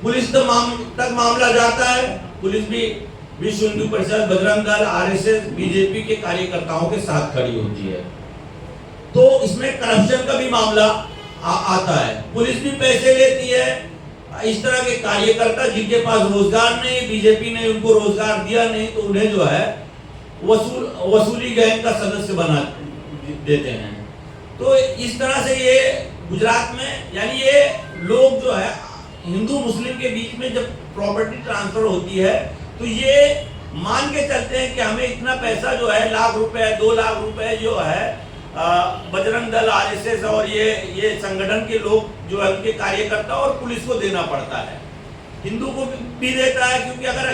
पुलिस तक मामला जाता है, पुलिस भी विश्व हिंदू परिषद, बजरंग दल, आरएसएस, बीजेपी के कार्यकर्ताओं के साथ खड़ी होती है। तो इसमें करप्शन का भी मामला आता है, पुलिस भी पैसे लेती है। इस तरह के कार्यकर्ता जिनके पास रोजगार नहीं, बीजेपी ने उनको रोजगार दिया नहीं, तो उन्हें जो है वसूली गैंग का सदस्य बना देते हैं। तो इस तरह से ये गुजरात में, यानी ये लोग जो है हिंदू मुस्लिम के बीच में जब प्रॉपर्टी ट्रांसफर होती है तो ये मान के चलते कहते हैं कि हमें इतना पैसा जो है, लाख रुपए 2 लाख रुपए जो है बजरंग दल, आरएसएस और ये संगठन के लोग जो है उनके कार्यकर्ता और पुलिस को देना पड़ता है। हिंदू को भी देता है, क्योंकि अगर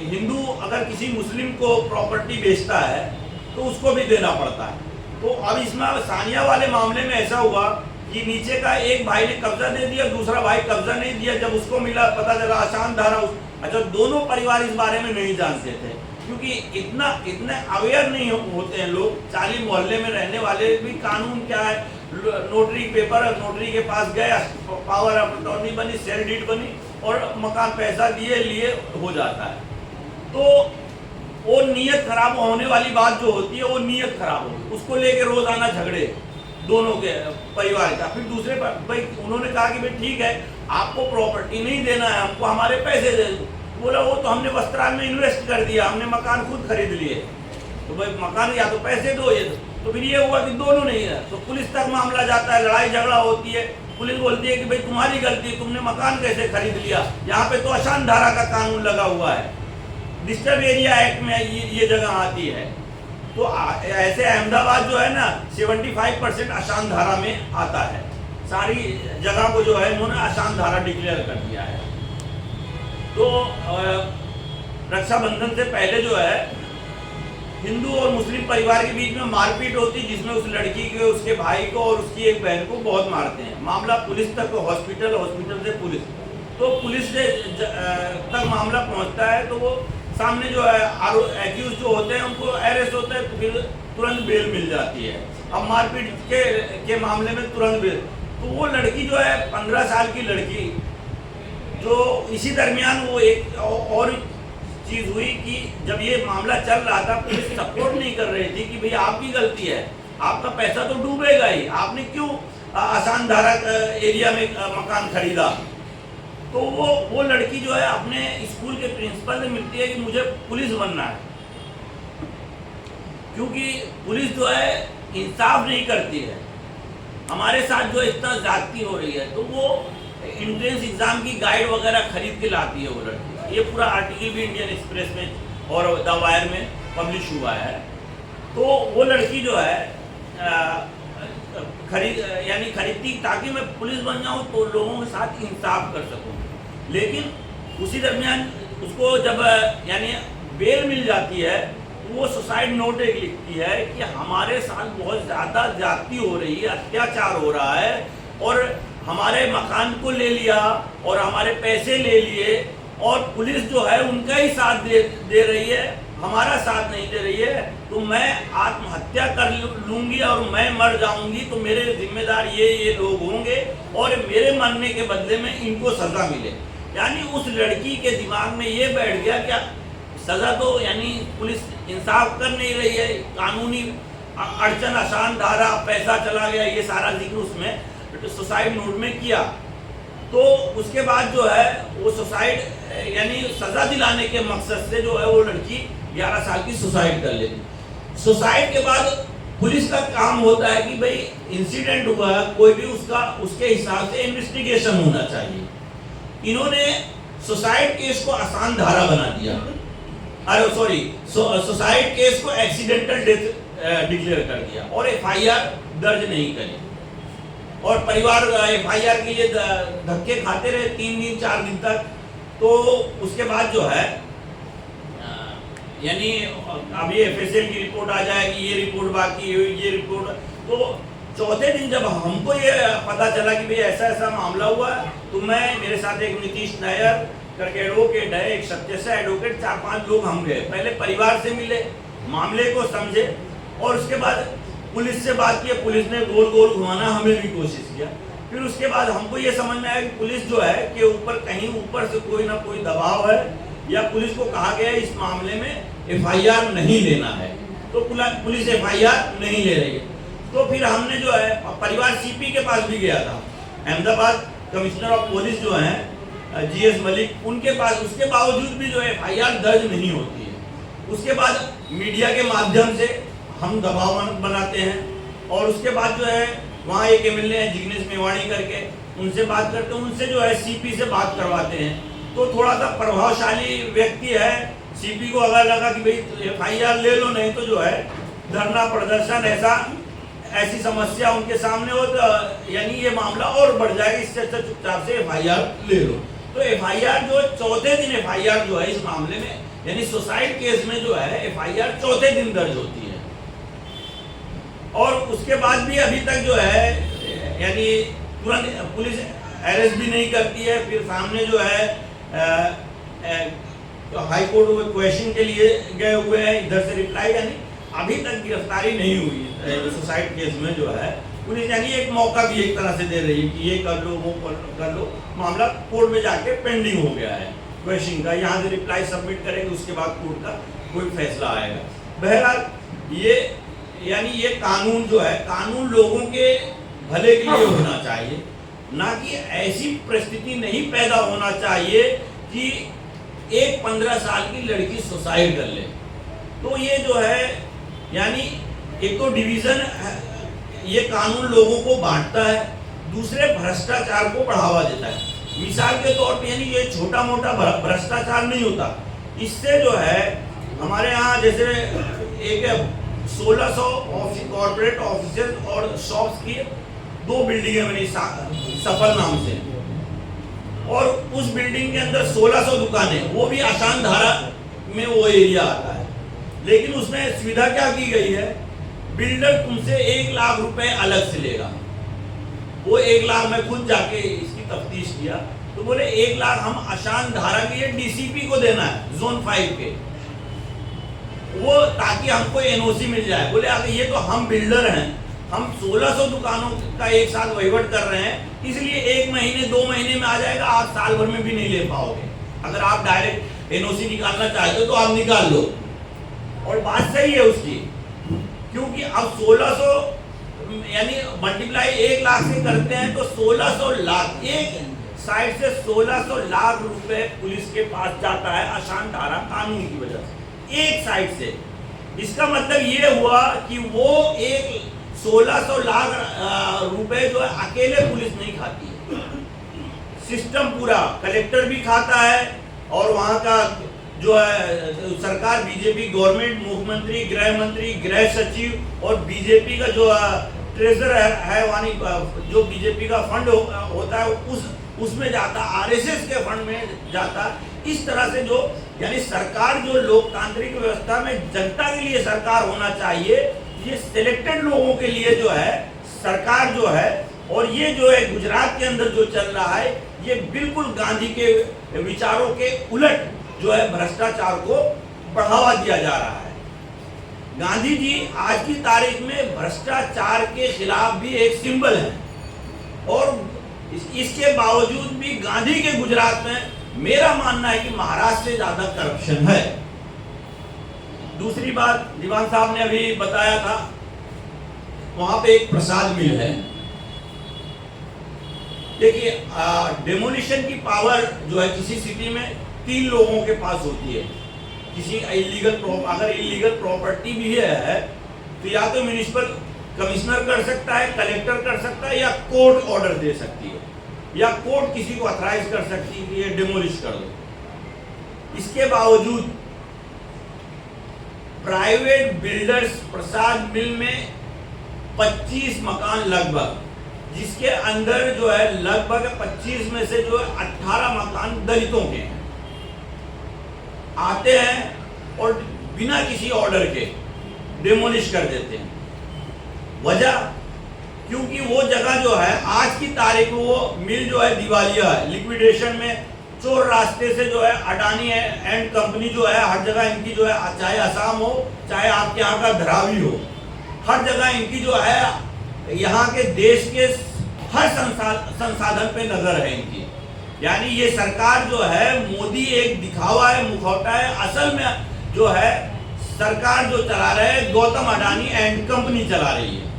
हिंदू अगर किसी मुस्लिम को प्रॉपर्टी बेचता है तो उसको भी देना पड़ता है। तो अब इसमें सानिया वाले मामले में ऐसा हुआ कि नीचे का एक भाई ने कब्जा दे दिया, दूसरा भाई कब्जा नहीं दिया। जब उसको मिला, पता चला आसान धारा, अच्छा दोनों परिवार इस बारे में नहीं जानते थे, क्योंकि इतने अवेयर नहीं होते हैं लोग। 40 मोहल्ले में रहने वाले भी कानून क्या है, नोटरी पेपर, नोटरी के पास गए, पावर ऑफ अटॉर्नी बनी, शेयर डीड बनी और मकान पैसा दिए लिए हो जाता है। तो वो नीयत खराब होने वाली बात जो होती है, वो नीयत खराब होगी, उसको लेके रोजाना झगड़े दोनों के परिवार का। फिर दूसरे भाई उन्होंने कहा कि भाई ठीक है, आपको प्रॉपर्टी नहीं देना है, हमको हमारे पैसे दे दो। बोला वो तो हमने वस्त्राल में इन्वेस्ट कर दिया, हमने मकान खुद खरीद लिए, तो भाई मकान या तो पैसे दो ये दो। तो फिर ये हुआ कि दोनों नहीं है, तो पुलिस तक मामला जाता है, लड़ाई झगड़ा होती है। पुलिस बोलती है कि भाई तुम्हारी गलती, तुमने मकान कैसे खरीद लिया, यहाँ पे तो आसान धारा का कानून लगा हुआ है, डिस्टर्ब एरिया एक्ट में ये जगह आती है। तो ऐसे अहमदाबाद जो है ना 75% आसान धारा में आता है। सारी जगह को जो है इन्होंने आसान धारा डिक्लेयर कर दिया है। तो रक्षाबंधन से पहले जो है हिंदू और मुस्लिम परिवार के बीच में मारपीट होती, जिसमें उस लड़की के, उसके भाई को और उसकी एक बहन को बहुत मारते हैं। मामला पुलिस तक, हॉस्पिटल, हॉस्पिटल से पुलिस, तो पुलिस से तक मामला पहुंचता है। तो वो सामने जो है एक्यूज जो होते हैं उनको अरेस्ट होता है, तो फिर तुरंत बेल मिल जाती है। अब मारपीट के मामले में तुरंत बेल, तो वो लड़की जो है 15 साल की लड़की, जो इसी दरमियान वो एक और चीज़ हुई कि जब ये मामला चल रहा था, पुलिस सपोर्ट नहीं कर रही थी कि भाई आपकी गलती है, आपका पैसा तो डूबेगा ही, आपने क्यों आसान धारा एरिया में मकान खरीदा। तो वो लड़की जो है अपने स्कूल के प्रिंसिपल से मिलती है कि मुझे पुलिस बनना है, क्योंकि पुलिस जो है इंसाफ नहीं करती है, हमारे साथ जो इतना ज्यादती हो रही है। तो वो एंट्रेंस एग्जाम की गाइड वगैरह खरीद के लाती है वो लड़की। ये पूरा आर्टिकल भी इंडियन एक्सप्रेस में और द वायर में पब्लिश हुआ है। तो वो लड़की जो है खरीदती ताकि मैं पुलिस बन जाऊं, तो लोगों के साथ इंसाफ कर सकूं। लेकिन उसी दरमियान उसको जब बेल मिल जाती है, वो सुसाइड नोट एक लिखती है कि हमारे साथ बहुत ज़्यादा ज्यादती हो रही है, अत्याचार हो रहा है, और हमारे मकान को ले लिया और हमारे पैसे ले लिए, और पुलिस जो है उनका ही साथ दे रही है, हमारा साथ नहीं दे रही है। तो मैं आत्महत्या कर लूँगी और मैं मर जाऊँगी, तो मेरे जिम्मेदार ये लोग होंगे और मेरे मरने के बदले में इनको सज़ा मिले। यानी उस लड़की के दिमाग में ये बैठ गया क्या सज़ा तो पुलिस इंसाफ कर नहीं रही है, कानूनी अड़चन, आसान धारा, पैसा चला गया, ये सारा जिक्र उसमें सुसाइड नोट में किया। तो उसके बाद जो है वो सुसाइड सज़ा दिलाने के मकसद से जो है वो लड़की 11 साल की सुसाइड कर लेती। सुसाइड के बाद पुलिस का काम होता है कि भाई इंसिडेंट हुआ है, कोई भी उसके हिसाब से इन्वेस्टिगेशन होना चाहिए। इन्होंने सुसाइड केस को आसान धारा बना दिया, अरे सॉरी, सुसाइड केस को एक्सीडेंटल डेथ डिक्लेयर कर दिया और FIR दर्ज नहीं करी। और परिवार FIR के लिए धक्के खाते रहे 3 दिन 4 दिन तक। तो उसके बाद जो है अब ये FSL की रिपोर्ट आ जाएगी, ये रिपोर्ट बाकी, ये रिपोर्ट। तो चौथे दिन जब हमको ये पता चला कि भाई ऐसा ऐसा मामला हुआ, तो मेरे साथ एक नीतीश नायर करके एडवोकेट है, एक सत्य से एडवोकेट, 4-5 लोग हम गए। पहले परिवार से मिले, मामले को समझे, और उसके बाद पुलिस से बात की। पुलिस ने गोल गोल घुमाना हमें भी कोशिश किया। फिर उसके बाद हमको ये समझ में आया कि पुलिस जो है कि कहीं ऊपर से कोई ना कोई दबाव है, या पुलिस को कहा गया है इस मामले में FIR नहीं लेना है, तो पुलिस FIR नहीं ले रही है। तो फिर हमने जो है परिवार CP के पास भी गया था, अहमदाबाद कमिश्नर ऑफ पुलिस जो हैं GS मलिक, उनके पास, उसके बावजूद भी जो है FIR दर्ज नहीं होती है। उसके बाद मीडिया के माध्यम से हम दबाव बनाते हैं, और उसके बाद जो है वहाँ एक MLA है जिग्नेश मेवाड़ी करके, उनसे बात करते हैं, उनसे जो है CP से बात करवाते हैं। तो थोड़ा सा प्रभावशाली व्यक्ति है, सीपी को अगर लगा कि भाई FIR ले लो, नहीं तो जो है धरना प्रदर्शन ऐसी समस्या उनके सामने हो तो यानी ये मामला और बढ़ जाएगा। इससे अच्छा चुपचाप से FIR ले लो। तो FIR जो चौथे दिन FIR जो है इस मामले में यानी सुसाइड केस में जो है FIR चौथे दिन दर्ज होती है और उसके बाद भी अभी तक जो है यानी तुरंत पुलिस अरेस्ट भी नहीं करती है। फिर सामने जो है हाई कोर्ट में क्वेश्चन के लिए गए हुए हैं, इधर से रिप्लाई यानी अभी तक गिरफ्तारी नहीं हुई सुसाइड केस में जो है पुलिस यानी एक मौका भी एक तरह से दे रही है कि ये कर लो वो कर लो। मामला कोर्ट में जाके पेंडिंग हो गया है क्वेश्चन का, यहाँ से रिप्लाई सबमिट करेंगे उसके बाद कोर्ट का कोई फैसला आएगा। बहरहाल ये यानी ये कानून जो है कानून लोगों के भले के लिए होना चाहिए, ना कि ऐसी परिस्थिति नहीं पैदा होना चाहिए कि एक 15 साल की लड़की सुसाइड कर ले। तो ये जो है यानी एक तो डिवीजन ये कानून लोगों को बांटता है, दूसरे भ्रष्टाचार को बढ़ावा देता है। मिसाल के तौर पे यानी ये छोटा मोटा भ्रष्टाचार नहीं होता, इससे जो है हमारे यहाँ जैसे एक 1600 कॉर्पोरेट ऑफिसेज और शॉप्स की 2 बिल्डिंगें बनी सफल नाम से और उस बिल्डिंग के अंदर 1600 दुकानें, वो भी आसान धारा में वो एरिया आता है। लेकिन उसमें सुविधा क्या की गई है, बिल्डर तुमसे 1 लाख रुपए अलग से लेगा। वो 1 लाख में खुद जाके इसकी तफ्तीश किया तो बोले 1 लाख हम आसान धारा के लिए DCP को देना है जोन 5 के, वो ताकि हमको NOC मिल जाए। बोले अगर ये तो हम बिल्डर हैं, हम 1600 दुकानों का एक साथ वहीवट कर रहे हैं, इसलिए 1 महीने 2 महीने में आ जाएगा, आप साल भर में भी नहीं ले पाओगे। अगर आप डायरेक्ट NOC निकालना चाहते हो तो आप निकाल लो। और बात सही है उसकी, क्योंकि अब 1600 यानी मल्टीप्लाई 1 लाख से करते हैं तो 1600 लाख एक साइड से 1600 लाख रुपए पुलिस के पास जाता है आसान धारा कानून की वजह से, एक साइड से। इसका मतलब ये हुआ कि वो एक 1600 लाख रुपए जो है अकेले पुलिस नहीं खाती है, सिस्टम पूरा कलेक्टर भी खाता है और वहां का जो है सरकार बीजेपी गवर्नमेंट, मुख्यमंत्री, गृह मंत्री, गृह सचिव और बीजेपी का जो ट्रेजर है वानी जो बीजेपी का फंड होता है उसमें जाता, RSS के फंड में जाता। इस तरह से जो यानी सरकार जो लोकतांत्रिक व्यवस्था में जनता के लिए सरकार होना चाहिए, ये सिलेक्टेड लोगों के लिए जो है सरकार जो है। और ये जो है गुजरात के अंदर जो चल रहा है ये बिल्कुल गांधी के विचारों के उलट जो है भ्रष्टाचार को बढ़ावा दिया जा रहा है। गांधी जी आज की तारीख में भ्रष्टाचार के खिलाफ भी एक सिंबल है और इसके बावजूद भी गांधी के गुजरात में मेरा मानना है कि महाराष्ट्र से ज्यादा करप्शन है। दूसरी बात दीवान साहब ने अभी बताया था, वहां पे एक प्रसाद मिल है। देखिए डेमोलिशन की पावर जो है किसी सिटी में 3 लोगों के पास होती है। किसी अगर इलीगल प्रॉपर्टी भी है तो या तो म्युनिसिपल कमिश्नर कर सकता है, कलेक्टर कर सकता है या कोर्ट ऑर्डर दे सकती है या कोर्ट किसी को ऑथराइज कर सकती है कि ये डिमोलिश कर दो। इसके बावजूद प्राइवेट बिल्डर्स प्रसाद मिल में 25 मकान लगभग, जिसके अंदर जो है लगभग 25 में से जो है 18 मकान दलितों के हैं, आते हैं और बिना किसी ऑर्डर के डिमोलिश कर देते हैं। वजह क्योंकि वो जगह जो है आज की तारीख में वो मिल जो है दिवालिया है, लिक्विडेशन में चोर रास्ते से जो है अडानी एंड कंपनी जो है हर जगह इनकी जो है, चाहे असम हो चाहे आपके यहाँ का धरावी हो, हर जगह इनकी जो है यहाँ के देश के हर संसाधन पे नजर है इनकी। यानी ये सरकार जो है मोदी एक दिखावा है, मुखौटा है, असल में जो है सरकार जो चला रहे हैं गौतम अडानी एंड कंपनी चला रही है।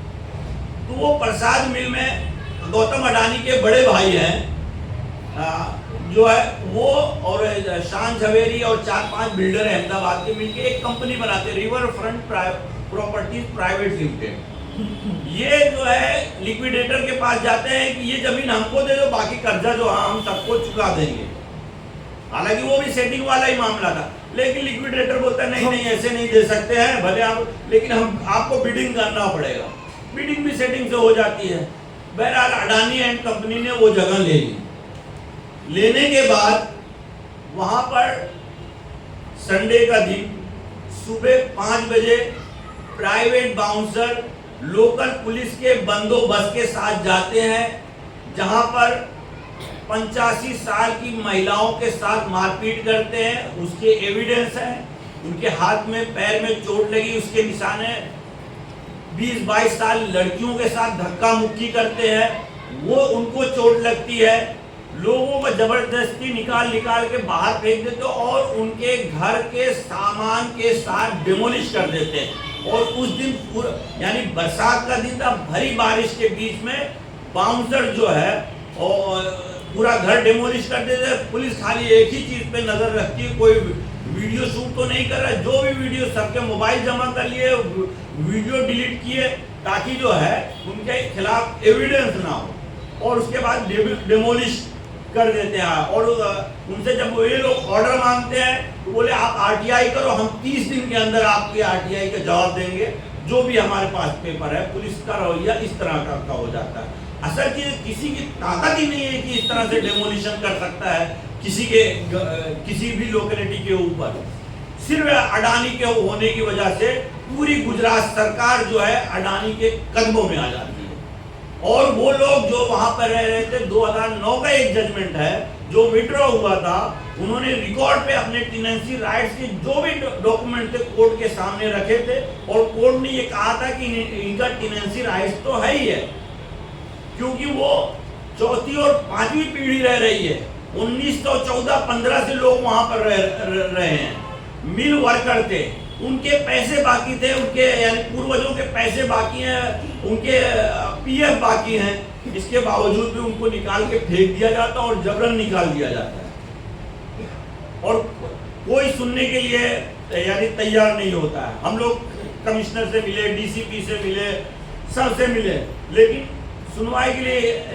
तो वो प्रसाद मिल में गौतम अडानी के बड़े भाई हैं जो है वो और शान झवेरी और 4-5 बिल्डर अहमदाबाद के मिलके एक कंपनी बनाते, river front properties private limited. ये जो है लिक्विडेटर के पास जाते हैं कि ये जमीन हमको दे दो, बाकी कर्जा जो हम सबको चुका देंगे। हालांकि वो भी सेटिंग वाला ही मामला था, लेकिन लिक्विडेटर बोलता है नहीं नहीं ऐसे नहीं दे सकते हैं भले आप, लेकिन हम आपको बिडिंग करना पड़ेगा। बिडिंग भी सेटिंग से हो जाती है। बहरहाल अडानी एंड कंपनी ने वो जगह ले ली। लेने के बाद वहां पर संडे का दिन सुबह 5 बजे प्राइवेट बाउंसर लोकल पुलिस के बंदोबस्त के साथ जाते हैं, जहां पर 85 साल की महिलाओं के साथ मारपीट करते हैं। उसके एविडेंस है, उनके हाथ में पैर में चोट लगी, उसके निशान है। 20-22 साल लड़कियों के साथ धक्का मुक्की करते हैं, वो उनको चोट लगती है। लोगों को जबरदस्ती निकाल के बाहर फेंक देते और उनके घर के सामान के साथ डिमोलिश कर देते हैं। और उस दिन पूरा यानी बरसात का दिन था, भरी बारिश के बीच में बाउंसर जो है और पूरा घर डिमोलिश कर देते हैं। पुलिस खाली एक ही चीज पे नजर रखती है, कोई वीडियो शूट तो नहीं कर रहा है। जो भी वीडियो सबके मोबाइल जमा कर लिए, वीडियो डिलीट किए ताकि जो है उनके खिलाफ एविडेंस ना हो, और उसके बाद डिमोलिश कर देते हैं। और उनसे जब ये लोग ऑर्डर मांगते हैं तो बोले आप आरटीआई करो, हम 30 दिन के अंदर आपकी आरटीआई का जवाब देंगे, जो भी हमारे पास पेपर है। पुलिस का रवैया इस तरह का हो जाता है। असल चीज किसी की ताकत ही नहीं है कि इस तरह से डेमोलिशन कर सकता है किसी भी लोकेलिटी के ऊपर। सिर्फ अडानी के होने की वजह से पूरी गुजरात सरकार जो है अडानी के कदमों में आ जाती है। और वो लोग जो वहां पर रह रहे थे, 2009 का एक जजमेंट है जो विड्रॉ हुआ था, उन्होंने रिकॉर्ड पे अपने टेनेंसी राइट्स के जो भी डॉक्यूमेंट थे कोर्ट के सामने रखे थे, और कोर्ट ने ये कहा था कि इनका टेनेंसी राइट्स तो है ही है, क्योंकि वो चौथी और पांचवी पीढ़ी रह रही है। 1914-15 से लोग वहां पर रहे हैं, मिल वर्कर थे, उनके पैसे बाकी थे, उनके यानी पूर्वजों के पैसे बाकी हैं, उनके पीएफ बाकी हैं। इसके बावजूद भी उनको निकाल के फेंक दिया जाता और जबरन निकाल दिया जाता है, और कोई सुनने के लिए यानी तैयार नहीं होता है। हम लोग कमिश्नर से मिले, डीसीपी से मिले, सबसे मिले, लेकिन सुनवाई के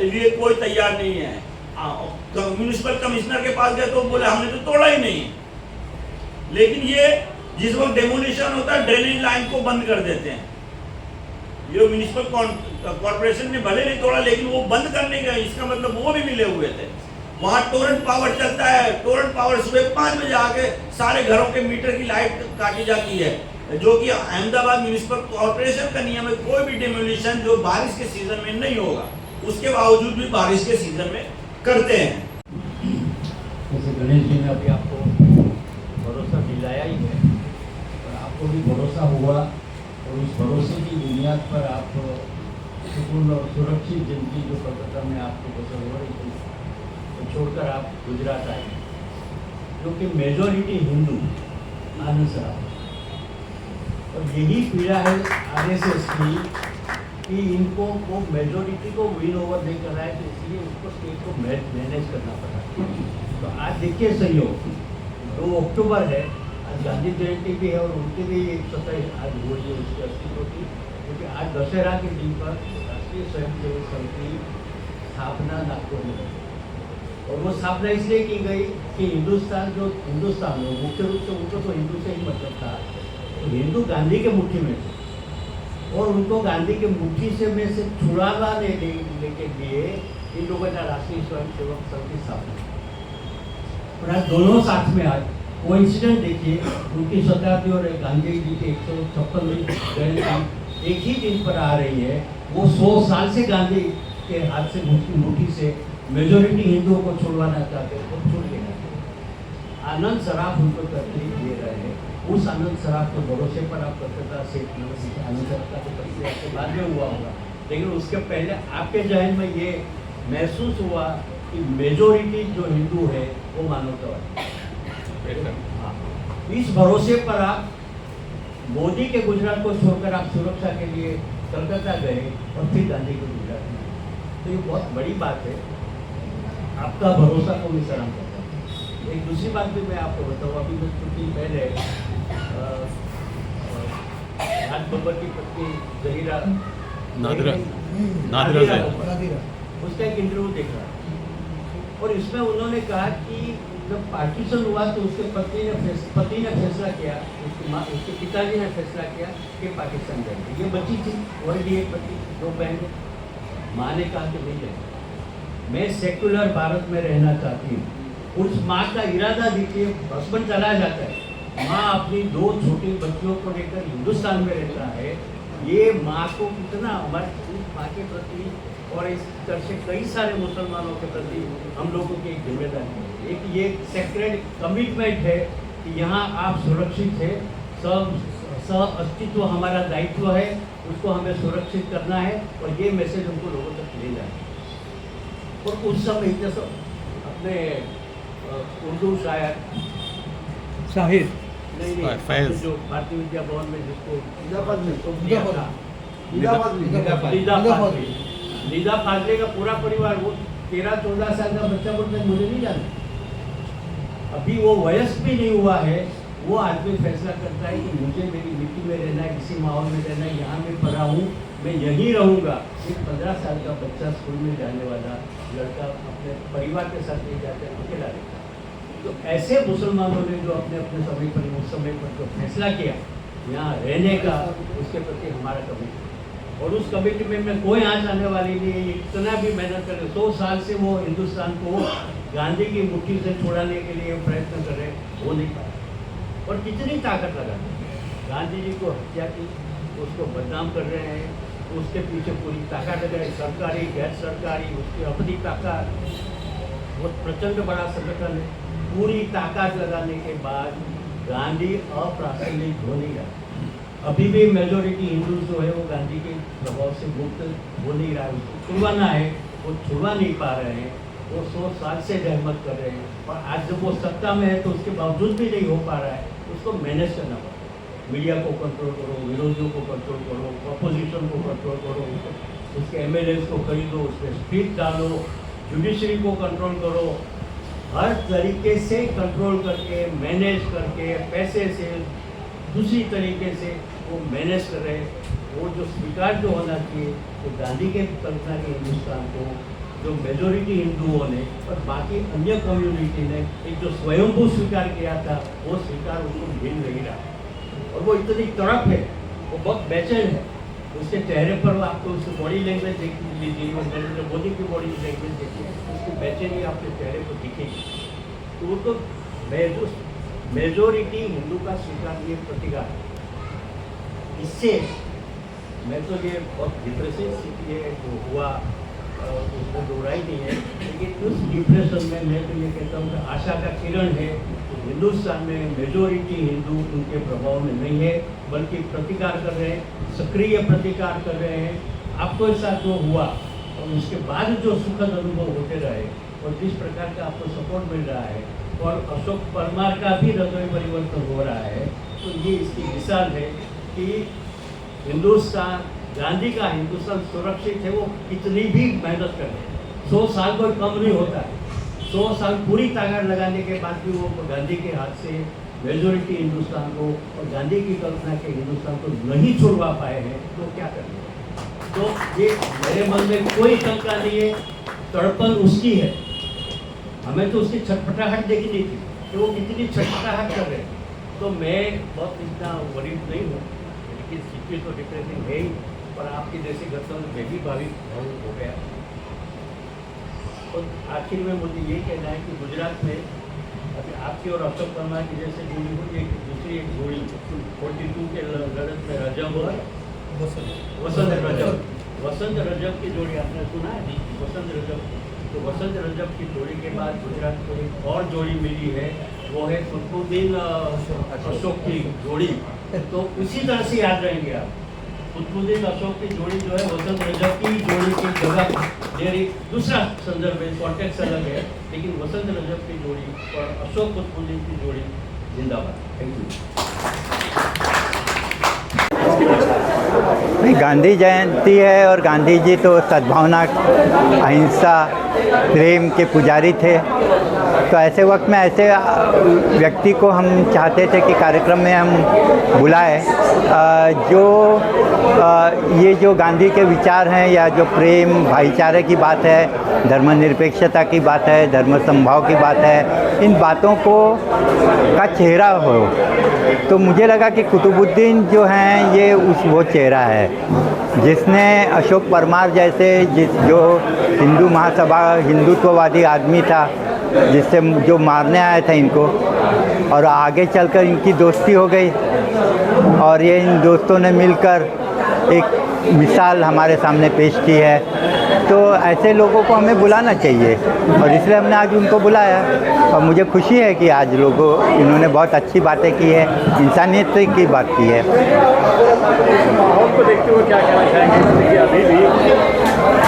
लिए कोई तैयार नहीं है। म्युनिसिपल कमिश्नर के पास गए तो बोले हमने तो तोड़ा ही नहीं। लेकिन ये जिस वक्त डेमोलिशन होता है ड्रेनेज लाइन को बंद कर देते हैं। ये म्युनिसिपल कॉर्पोरेशन ने भले नहीं तोड़ा, लेकिन वो बंद करने का इसका मतलब वो भी मिले हुए थे। वहां टोरेंट पावर चलता है, टोरेंट पावर सुबह 5 बजे आके सारे घरों के मीटर की लाइट काटी जाती है, जो कि अहमदाबाद म्युनिसिपल कॉर्पोरेशन का नियम है। कोई भी डेमोलिशन जो बारिश के सीजन में नहीं होगा, उसके बावजूद भी बारिश के सीजन में करते हैं। जैसे गणेश जी ने अभी आपको भरोसा दिलाया ही है, और आपको भी भरोसा हुआ, और उस भरोसे की बुनियाद पर आप सुकून और सुरक्षित जिंदगी जो कलकत्ता में आपको बसर हो रही थी, तो छोड़कर आप गुजरात आए, जो कि मेजॉरिटी हिंदू आनंद सराफ। और यही पीड़ा है आरएसएस की कि इनको वो मेजॉरिटी को विन ओवर नहीं कर रहा है, तो इसलिए उसको स्टेट को मैनेज करना पड़ा। तो आज देखिए सहयोग 2 अक्टूबर है, आज गांधी जयंती भी है, और उनकी भी 27 आज हो रही है उसके अस्तित्व की, क्योंकि आज दशहरा के दिन पर राष्ट्रीय स्वयंसेवक संघ की स्थापना नागपुर में हुई। और वो स्थापना इसलिए की गई कि हिंदुस्तान में मुख्य रूप से उनको तो हिंदू से ही मतलब था, तो हिंदू गांधी के मुट्ठी में थे, और उनको गांधी के मुट्ठी से में से छुड़ाना लेके लिए इन लोगों ने राष्ट्रीय स्वयंसेवक संघ की स्थापना। और आज दोनों साथ में आज कोइंसिडेंट देखिए, उनकी शताब्दी और गांधी जी की 156वीं जयंती एक ही दिन पर आ रही है। वो 100 साल से गांधी के हाथ से मुट्ठी से मेजोरिटी हिंदुओं को छुड़वाना चाहते हैं, तो छुड़ लेना। आनंद सराफ उनको तकलीफ दे रहे हैं, उस आनंद सराफ के भरोसे पर आप कलकत्ता से आनंद सराफ का तो तकलीफ आपके बाद में हुआ होगा, लेकिन उसके पहले आपके जहन में ये महसूस हुआ कि मेजोरिटी जो हिंदू है वो मानवतावादी। हाँ, इस भरोसे पर आप मोदी के गुजरात को छोड़कर आप सुरक्षा के लिए कलकत्ता गए, और फिर गांधी के गुजरात में। तो ये बहुत बड़ी बात है, आपका भरोसा को मैं सलाम करता हूँ। एक दूसरी बात भी मैं आपको बताऊँ, अभी कुछ दिन पहले राज बब्बर की पत्नी जहीरा नादिरा उसका एक इंटरव्यू देख रहा था, और इसमें उन्होंने कहा कि जब पार्टीशन हुआ तो उसके पति ने फैसला किया, उसके पिताजी ने फैसला किया कि पाकिस्तान जाएंगे। ये बच्ची थी, ऑलरेडी एक बच्ची, 2 बहन। माँ ने कहा कि नहीं जाएंगे, मैं सेकुलर भारत में रहना चाहती हूँ। उस माँ का इरादा देखिए, हस्बैंड चला जाता है, माँ अपनी 2 छोटी बच्चियों को लेकर हिंदुस्तान में रहता है। ये माँ को कितना हमारे उस माँ के प्रति और इस तरह से कई सारे मुसलमानों के प्रति हम लोगों की एक जिम्मेदारी है, एक ये सेक्रेड कमिटमेंट है कि यहाँ आप सुरक्षित है, सह अस्तित्व हमारा दायित्व है, उसको हमें सुरक्षित करना है और ये मैसेज हमको लोगों तक ले जाना है। और उस समय जैसे अपने उर्दू शायर शाहिर नहीं फैज़। जो भारतीय विद्या भवन में जिसको लीदा फाजले का पूरा परिवार, वो 13-14 साल का बच्चा बोलते हैं मुझे नहीं जानता, अभी वो वयस्क भी नहीं हुआ है, वो आदमी फैसला करता है कि मुझे मेरी मिट्टी में रहना है, किसी माहौल में रहना है, यहाँ मैं पढ़ा हूँ, मैं यहीं रहूँगा। एक 15 साल का बच्चा स्कूल में जाने वाला लड़का अपने परिवार के साथ नहीं जाकर अकेला रहता है। तो ऐसे मुसलमानों ने जो अपने अपने समय पर उस समय पर जो फैसला किया यहाँ रहने का, उसके प्रति हमारा कमिटमेंट, और उस कमिटमेंट में कोई आँच आने वाली नहीं है। इतना भी मेहनत कर रहे, 100 साल से वो हिंदुस्तान को गांधी की मुट्ठी से छुड़ाने के लिए प्रयत्न कर रहे, वो नहीं पाए। और कितनी ताकत लगा, गांधी जी को हत्या की, उसको बदनाम कर रहे हैं, उसके पीछे पूरी ताकत लगाई, सरकारी गैर सरकारी, उसकी अपनी ताकत, बहुत प्रचंड बड़ा संगठन है। पूरी ताकत लगाने के बाद गांधी अप्रासंगिक हो नहीं रहा। अभी भी मेजोरिटी हिंदू जो है वो गांधी के प्रभाव से मुक्त हो नहीं रहा है, उसको छुड़वाना है, वो छुड़वा नहीं पा रहे हैं। वो 100 साल से जहमत कर रहे हैं और आज जब वो सत्ता में है तो उसके बावजूद भी नहीं हो पा रहा है। उसको मैनेज करना पड़ता है, मीडिया को कंट्रोल करो, विरोधियों को कंट्रोल करो, अपोजिशन को कंट्रोल करो, उसके MLAs को खरीदो, उसमें स्पीच डालो, जुडिशरी को कंट्रोल करो, हर तरीके से कंट्रोल करके मैनेज करके पैसे से दूसरी तरीके से वो मैनेज कर रहे हैं। वो जो स्वीकार जो होना चाहिए तो गांधी के कल्पना के हिंदुस्तान को जो मेजोरिटी हिंदुओं ने और बाकी अन्य कम्युनिटी ने एक जो स्वयंभू स्वीकार किया था, वो स्वीकार उनको मिल नहीं रहा। और वो इतनी तड़प है, वो बहुत बेचैन है, उसके चेहरे पर आपको उसकी बॉडी लैंग्वेज देख लीजिए, नरेंद्र मोदी की बॉडी लैंग्वेज देखिए, उसकी बेचैनी आपके चेहरे पर दिखेगी। तो वो तो मेजोरिटी हिंदू का स्वीकार्य प्रतिकार है। इससे मैं तो ये बहुत डिप्रेसिव स्थिति है जो हुआ, उसमें दोहराई नहीं है, लेकिन उस डिप्रेशन में मैं तो ये कहता हूँ कि आशा का किरण है। हिंदुस्तान में मेजोरिटी हिंदू उनके प्रभाव में नहीं है, बल्कि प्रतिकार कर रहे हैं, सक्रिय प्रतिकार कर रहे हैं। आपको साथ जो हुआ और उसके बाद जो सुखद अनुभव होते रहे और जिस प्रकार का आपको सपोर्ट मिल रहा है और अशोक परमार का भी हृदय परिवर्तन हो रहा है, तो ये इसकी मिसाल है कि हिंदुस्तान, गांधी का हिंदुस्तान सुरक्षित है। वो कितनी भी मेहनत कर रहे हैं, 100 साल कोई कम नहीं होता है। 100 साल पूरी ताकत लगाने के बाद भी वो गांधी के हाथ से मेजोरिटी हिंदुस्तान को और गांधी की कल्पना के हिंदुस्तान को नहीं छुड़वा पाए हैं, तो क्या करेंगे? तो ये मेरे मन में कोई शंका नहीं है, तड़पन उसकी है। हमें तो उसकी छटपटाहट देखी नहीं थी कि वो कितनी छटपटाहट कर रहे हैं। तो मैं बहुत इतना वरीड नहीं हूँ, लेकिन स्थिति तो डिप्रेसिंग है ही, और आपकी जैसी घटना में भी भाविक हो गया। और आखिर में मुझे ये कहना है कि गुजरात में अभी आपकी और अशोक परमार की जैसे जोड़ी हुई, एक दूसरी एक जोड़ी 42 के लड़त में रजब और वसंत रजब की जोड़ी आपने सुना है? वसंत रजब, तो वसंत रजब की जोड़ी के बाद गुजरात को एक और जोड़ी मिली है, वो है कुतुबुद्दीन अशोक की जोड़ी। तो इसी तरह से याद रहेंगे आप, कुतुबुद्दीन अशोक की जोड़ी जो है वसंत रजब की जोड़ी की जगह मेरी दूसरा संदर्भ है, कॉन्टेक्स्ट अलग है, लेकिन वसंत रजब की जोड़ी और अशोक कुतुबुद्दीन की जोड़ी जिंदाबाद। Thank you. नहीं, गांधी जयंती है और गांधी जी तो सद्भावना, अहिंसा, प्रेम के पुजारी थे। तो ऐसे वक्त में ऐसे व्यक्ति को हम चाहते थे कि कार्यक्रम में हम बुलाएं जो ये जो गांधी के विचार हैं या जो प्रेम भाईचारे की बात है, धर्मनिरपेक्षता की बात है, धर्म समभाव की बात है, इन बातों को का चेहरा हो। तो मुझे लगा कि कुतुबुद्दीन जो हैं ये वो चेहरा है जिसने अशोक परमार जैसे जो हिंदू महासभा हिंदुत्ववादी आदमी था, जिससे जो मारने आया था इनको, और आगे चलकर इनकी दोस्ती हो गई और ये इन दोस्तों ने मिलकर एक मिसाल हमारे सामने पेश की है। तो ऐसे लोगों को हमें बुलाना चाहिए और इसलिए हमने आज उनको बुलाया और मुझे खुशी है कि आज इन्होंने बहुत अच्छी बातें की है, इंसानियत की बात की है। माहौल को देखते हुए क्या कहना चाहेंगे कि अभी भी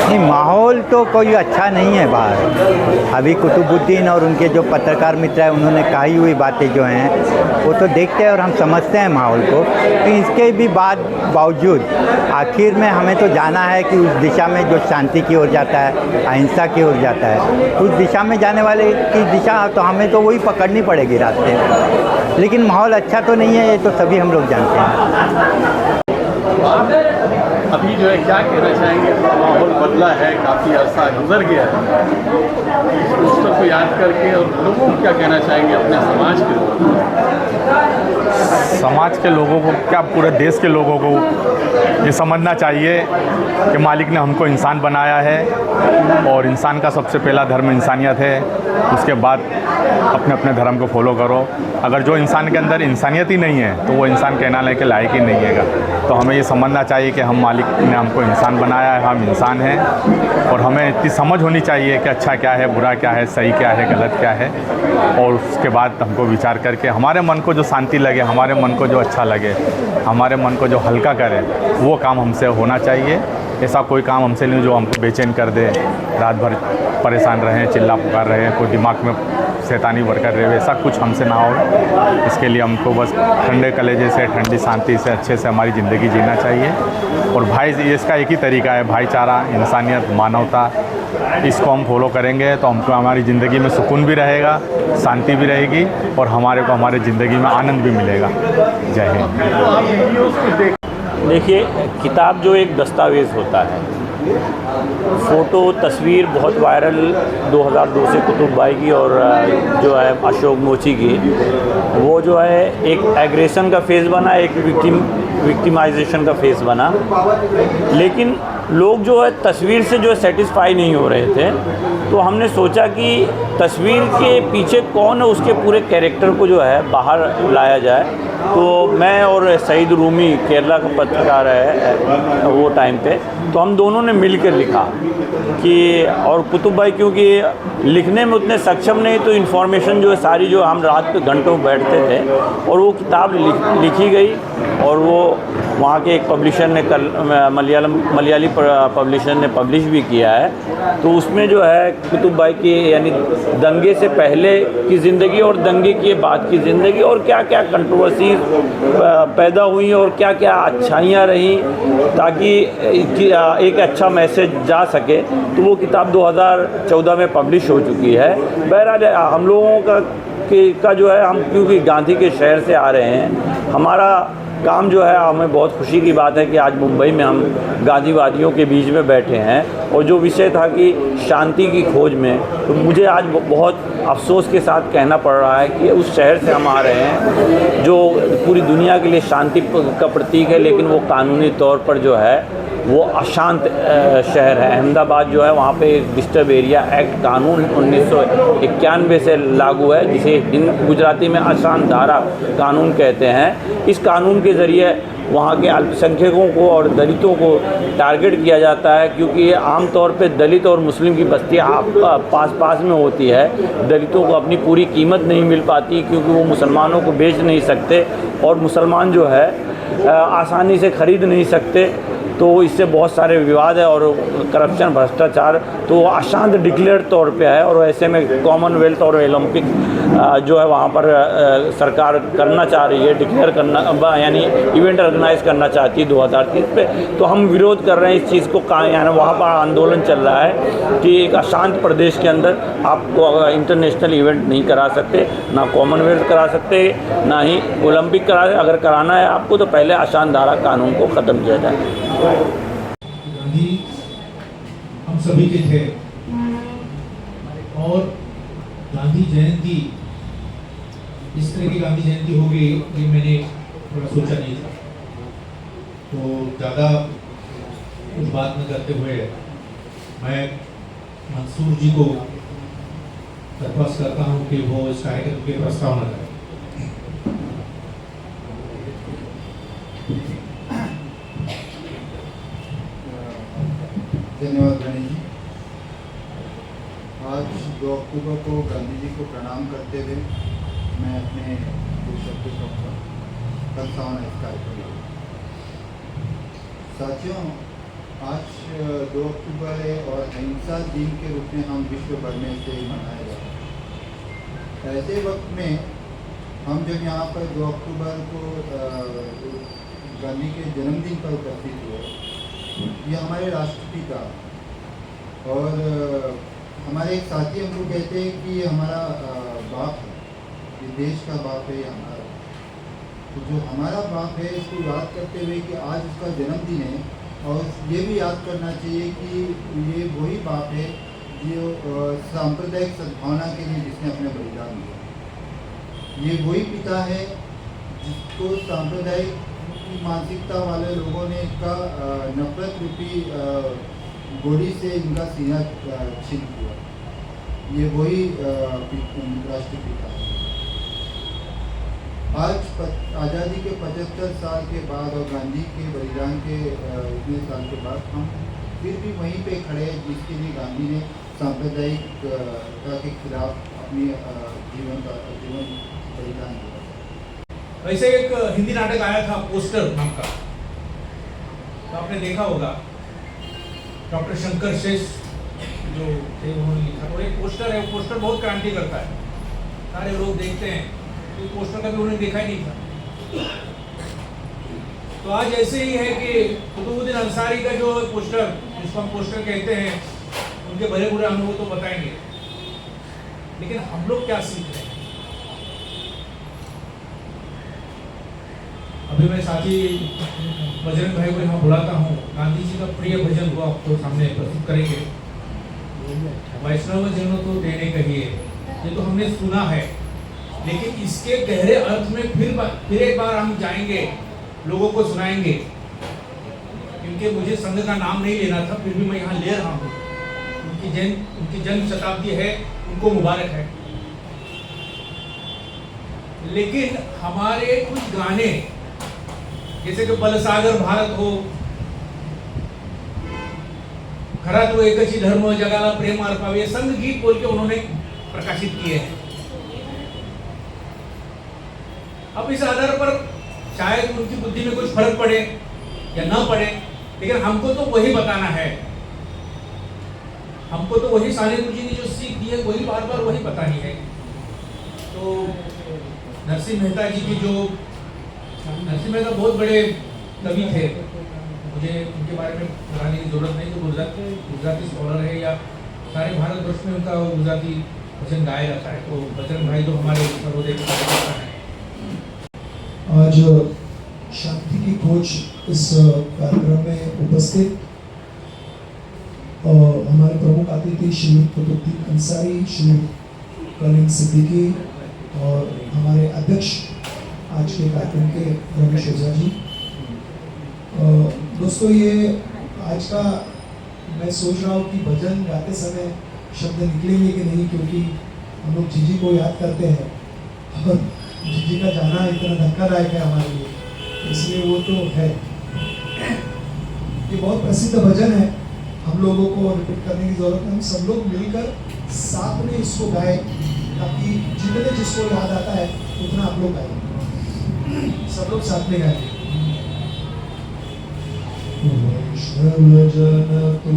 नहीं, माहौल तो कोई अच्छा नहीं है बाहर। अभी कुतुबुद्दीन और उनके जो पत्रकार मित्र हैं उन्होंने कही हुई बातें जो हैं वो तो देखते हैं और हम समझते हैं माहौल को, तो इसके भी बावजूद आखिर में हमें तो जाना है कि उस दिशा में जो शांति की ओर जाता है, अहिंसा की ओर जाता है, उस दिशा में जाने वाले की दिशा तो हमें तो वही पकड़नी पड़ेगी रास्ते। लेकिन माहौल अच्छा तो नहीं है, ये तो सभी हम लोग जानते हैं। अभी जो है क्या कहना चाहेंगे, माहौल बदला है, काफ़ी अर्सा गुजर गया है, इस पोस्टर को याद करके, और लोगों को क्या कहना चाहेंगे अपने समाज के लोगों समाज के लोगों को क्या, पूरे देश के लोगों को ये समझना चाहिए कि मालिक ने हमको इंसान बनाया है और इंसान का सबसे पहला धर्म इंसानियत है। उसके बाद अपने अपने धर्म को फॉलो करो। अगर जो इंसान के अंदर इंसानियत ही नहीं है तो वो इंसान कहलाने के लायक ही नहीं है। तो हमें ये समझना चाहिए कि हम मालिक ने हमको इंसान बनाया है, हम इंसान हैं और हमें इतनी समझ होनी चाहिए कि अच्छा क्या है, बुरा क्या है, सही क्या है, गलत क्या है, और उसके बाद हमको विचार करके हमारे मन को जो शांति लगे, हमारे मन को जो अच्छा लगे, हमारे मन को जो हल्का करे, वो काम हमसे होना चाहिए। ऐसा कोई काम हमसे नहीं जो हमको बेचैन कर दे, रात भर परेशान रहें, चिल्ला पुकार रहे हैं, कोई दिमाग में शैतानी भर कर रहे, ऐसा कुछ हमसे ना हो। इसके लिए हमको बस ठंडे कलेजे से, ठंडी शांति से, अच्छे से हमारी ज़िंदगी जीना चाहिए। और इसका एक ही तरीका है, भाईचारा, इंसानियत, मानवता। इसको हम फॉलो करेंगे तो हमको हमारी ज़िंदगी में सुकून भी रहेगा, शांति भी रहेगी और हमारे को हमारी ज़िंदगी में आनंद भी मिलेगा। जय हिंद। देखिए, किताब जो एक दस्तावेज़ होता है, फ़ोटो तस्वीर बहुत वायरल 2002 से कुतुब भाई की और जो है अशोक मोची की, वो जो है एक एग्रेशन का फेज़ बना, एक विक्टिमाइजेशन का फेज़ बना। लेकिन लोग जो है तस्वीर से जो है सेटिस्फाई नहीं हो रहे थे, तो हमने सोचा कि तस्वीर के पीछे कौन है, उसके पूरे कैरेक्टर को जो है बाहर लाया जाए। तो मैं और सईद रूमी, केरला का पत्रकार है वो टाइम पे, तो हम दोनों ने मिलकर लिखा कि, और कुतुब भाई क्योंकि लिखने में उतने सक्षम नहीं, तो इन्फॉर्मेशन जो है सारी जो हम रात पे घंटों बैठते थे और वो किताब लिखी गई और वो वहाँ के एक पब्लिशर ने कल मलयाली पब्लिशर ने पब्लिश भी किया है। तो उसमें जो है कुतुब भाई की यानी दंगे से पहले की ज़िंदगी और दंगे के बाद की ज़िंदगी और क्या क्या कंट्रोवर्सी पैदा हुई और क्या क्या अच्छाइयाँ रहीं ताकि एक अच्छा मैसेज जा सके। तो वो किताब 2014 में पब्लिश हो चुकी है। बहरहाल हम लोगों का जो है, हम क्योंकि गांधी के शहर से आ रहे हैं, हमारा काम जो है, हमें बहुत खुशी की बात है कि आज मुंबई में हम गांधीवादियों के बीच में बैठे हैं और जो विषय था कि शांति की खोज में, तो मुझे आज बहुत अफसोस के साथ कहना पड़ रहा है कि उस शहर से हम आ रहे हैं जो पूरी दुनिया के लिए शांति का प्रतीक है, लेकिन वो कानूनी तौर पर जो है वो अशांत शहर है। अहमदाबाद जो है, वहाँ पे डिस्टर्ब एरिया एक्ट कानून 1991 से लागू है, जिसे गुजराती में अशांत धारा कानून कहते हैं। इस कानून के ज़रिए वहाँ के अल्पसंख्यकों को और दलितों को टारगेट किया जाता है, क्योंकि ये आमतौर पे दलित और मुस्लिम की बस्तियाँ पास में होती है। दलितों को अपनी पूरी कीमत नहीं मिल पाती क्योंकि वो मुसलमानों को बेच नहीं सकते और मुसलमान जो है आसानी से ख़रीद नहीं सकते। तो इससे बहुत सारे विवाद है और करप्शन, भ्रष्टाचार, तो अशांत डिक्लेयर तौर पे है। और ऐसे में कॉमनवेल्थ और ओलंपिक जो है वहाँ पर सरकार करना चाह रही है, डिक्लेयर करना यानी इवेंट ऑर्गेनाइज करना चाहती है 2030 पे, तो हम विरोध कर रहे हैं इस चीज़ को। यानी वहाँ पर आंदोलन चल रहा है कि एक अशांत प्रदेश के अंदर आपको इंटरनेशनल इवेंट नहीं करा सकते, ना कॉमनवेल्थ करा सकते, ना ही ओलंपिक करा। अगर कराना है आपको तो पहले अशांत धारा कानून को ख़त्म किया जाए। गांधी हम सभी के थे और गांधी जयंती इस तरह की गांधी जयंती होगी ये मैंने थोड़ा सोचा नहीं था। तो ज़्यादा कुछ बात न करते हुए मैं मंसूर जी को दरख्वास्त करता हूँ कि वो इस कार्यक्रम की प्रस्तावना करें। धन्यवाद गणेश जी। आज 2 अक्टूबर को गांधी जी को प्रणाम करते हुए मैं अपने 2 शब्द कहूँगा। प्रस्तावना इस कार्यक्रम में। साथियों, आज 2 अक्टूबर है और अहिंसा दिन के रूप में हम विश्व भर में इसे मनाया जाता है। ऐसे वक्त में हम जब यहाँ पर 2 अक्टूबर को गांधी के जन्मदिन पर उपस्थित हुए, ये हमारे राष्ट्रपिता और हमारे एक साथी हमको कहते हैं कि ये हमारा बाप है, ये देश का बाप है, ये हमारा। तो जो हमारा बाप है इसको याद करते हुए कि आज उसका जन्मदिन है, और ये भी याद करना चाहिए कि ये वही बाप है जो सांप्रदायिक सद्भावना के लिए जिसने अपने बलिदान दिया। ये वही पिता है जिसको सांप्रदायिक मानसिकता वाले लोगों ने इसका नफरत रूपी गोली से इनका सीना छीन दिया। ये वही राष्ट्रपिता है। आज आज़ादी के 75 साल के बाद और गांधी के बलिदान के इतने साल के बाद हम फिर भी वहीं पे खड़े हैं जिसके लिए गांधी ने सांप्रदायिकता के खिलाफ अपनी जीवन बलिदान दिया। वैसे एक हिंदी नाटक आया था पोस्टर नाम का, तो आपने देखा होगा। डॉक्टर शंकर शेष जो थे उन्होंने लिखा, और एक पोस्टर है, वो पोस्टर बहुत क्रांति करता है, सारे लोग देखते हैं। तो पोस्टर कभी उन्होंने देखा ही नहीं था। तो आज ऐसे ही है कि कुतुबुद्दीन अंसारी का जो पोस्टर, जिसको हम पोस्टर कहते हैं, उनके भले बुरे अनुभव तो बताएंगे, लेकिन हम लोग क्या सीख रहे हैं। अभी मैं साथी बजरंग भाई को यहाँ बुलाता हूँ। गांधी जी का प्रिय भजन हुआ आपको सामने प्रस्तुत करेंगे, वैष्णव जनों तो देने कहिए। ये तो हमने सुना है, लेकिन इसके गहरे अर्थ में फिर एक बार हम जाएंगे, लोगों को सुनाएंगे। क्योंकि मुझे संघ का नाम नहीं लेना था, फिर भी मैं यहाँ ले रहा हूँ। उनकी जन्म शताब्दी है, उनको मुबारक है। लेकिन हमारे कुछ गाने, जैसे कि बलसागर भारत हो, खरा तो एकच ही धर्म जगाला प्रेम अर्पावे, संघ गीत बोल के उन्होंने प्रकाशित किए हैं। अब इस आधार पर शायद उनकी बुद्धि में कुछ फर्क पड़े या ना पड़े, लेकिन हमको तो वही बताना है। हमको तो वही सानेगुरु जी ने जो सीख दी है वही बार बार वही बतानी है। तो नरसिंह मेहता जी की जो, नरसिंह मेहता बहुत बड़े कवि थे, मुझे उनके बारे में बताने की जरूरत नहीं। तो गुजराती स्कॉलर है, या सारे भारतवर्ष में उनका गुजराती भजन गाया जाता है। तो बजरंग भाई तो हमारे सर्वोदय के कार्यकर्ता हैं। आज शांति की खोज इस कार्यक्रम में उपस्थित हमारे प्रमुख अतिथि श्री कुतुबुद्दीन अंसारी, श्री कलीम सिद्दीकी और हमारे अध्यक्ष आज के कार्यक्रम के रमेश ओझा जी। दोस्तों, ये आज का मैं सोच रहा हूँ कि भजन गाते समय शब्द निकलेंगे कि नहीं, क्योंकि हम लोग जीजी को याद करते हैं और जीजी का जाना इतना धक्कादायक है हमारे लिए, इसलिए वो तो है। ये बहुत प्रसिद्ध भजन है, हम लोगों को रिपीट करने की जरूरत है। हम सब लोग मिलकर साथ में इसको गाएं, ताकि जितने जिसको याद आता है उतना आप लोग गाएं। सब लोग साथ में गाएं। वैष्णव जन तो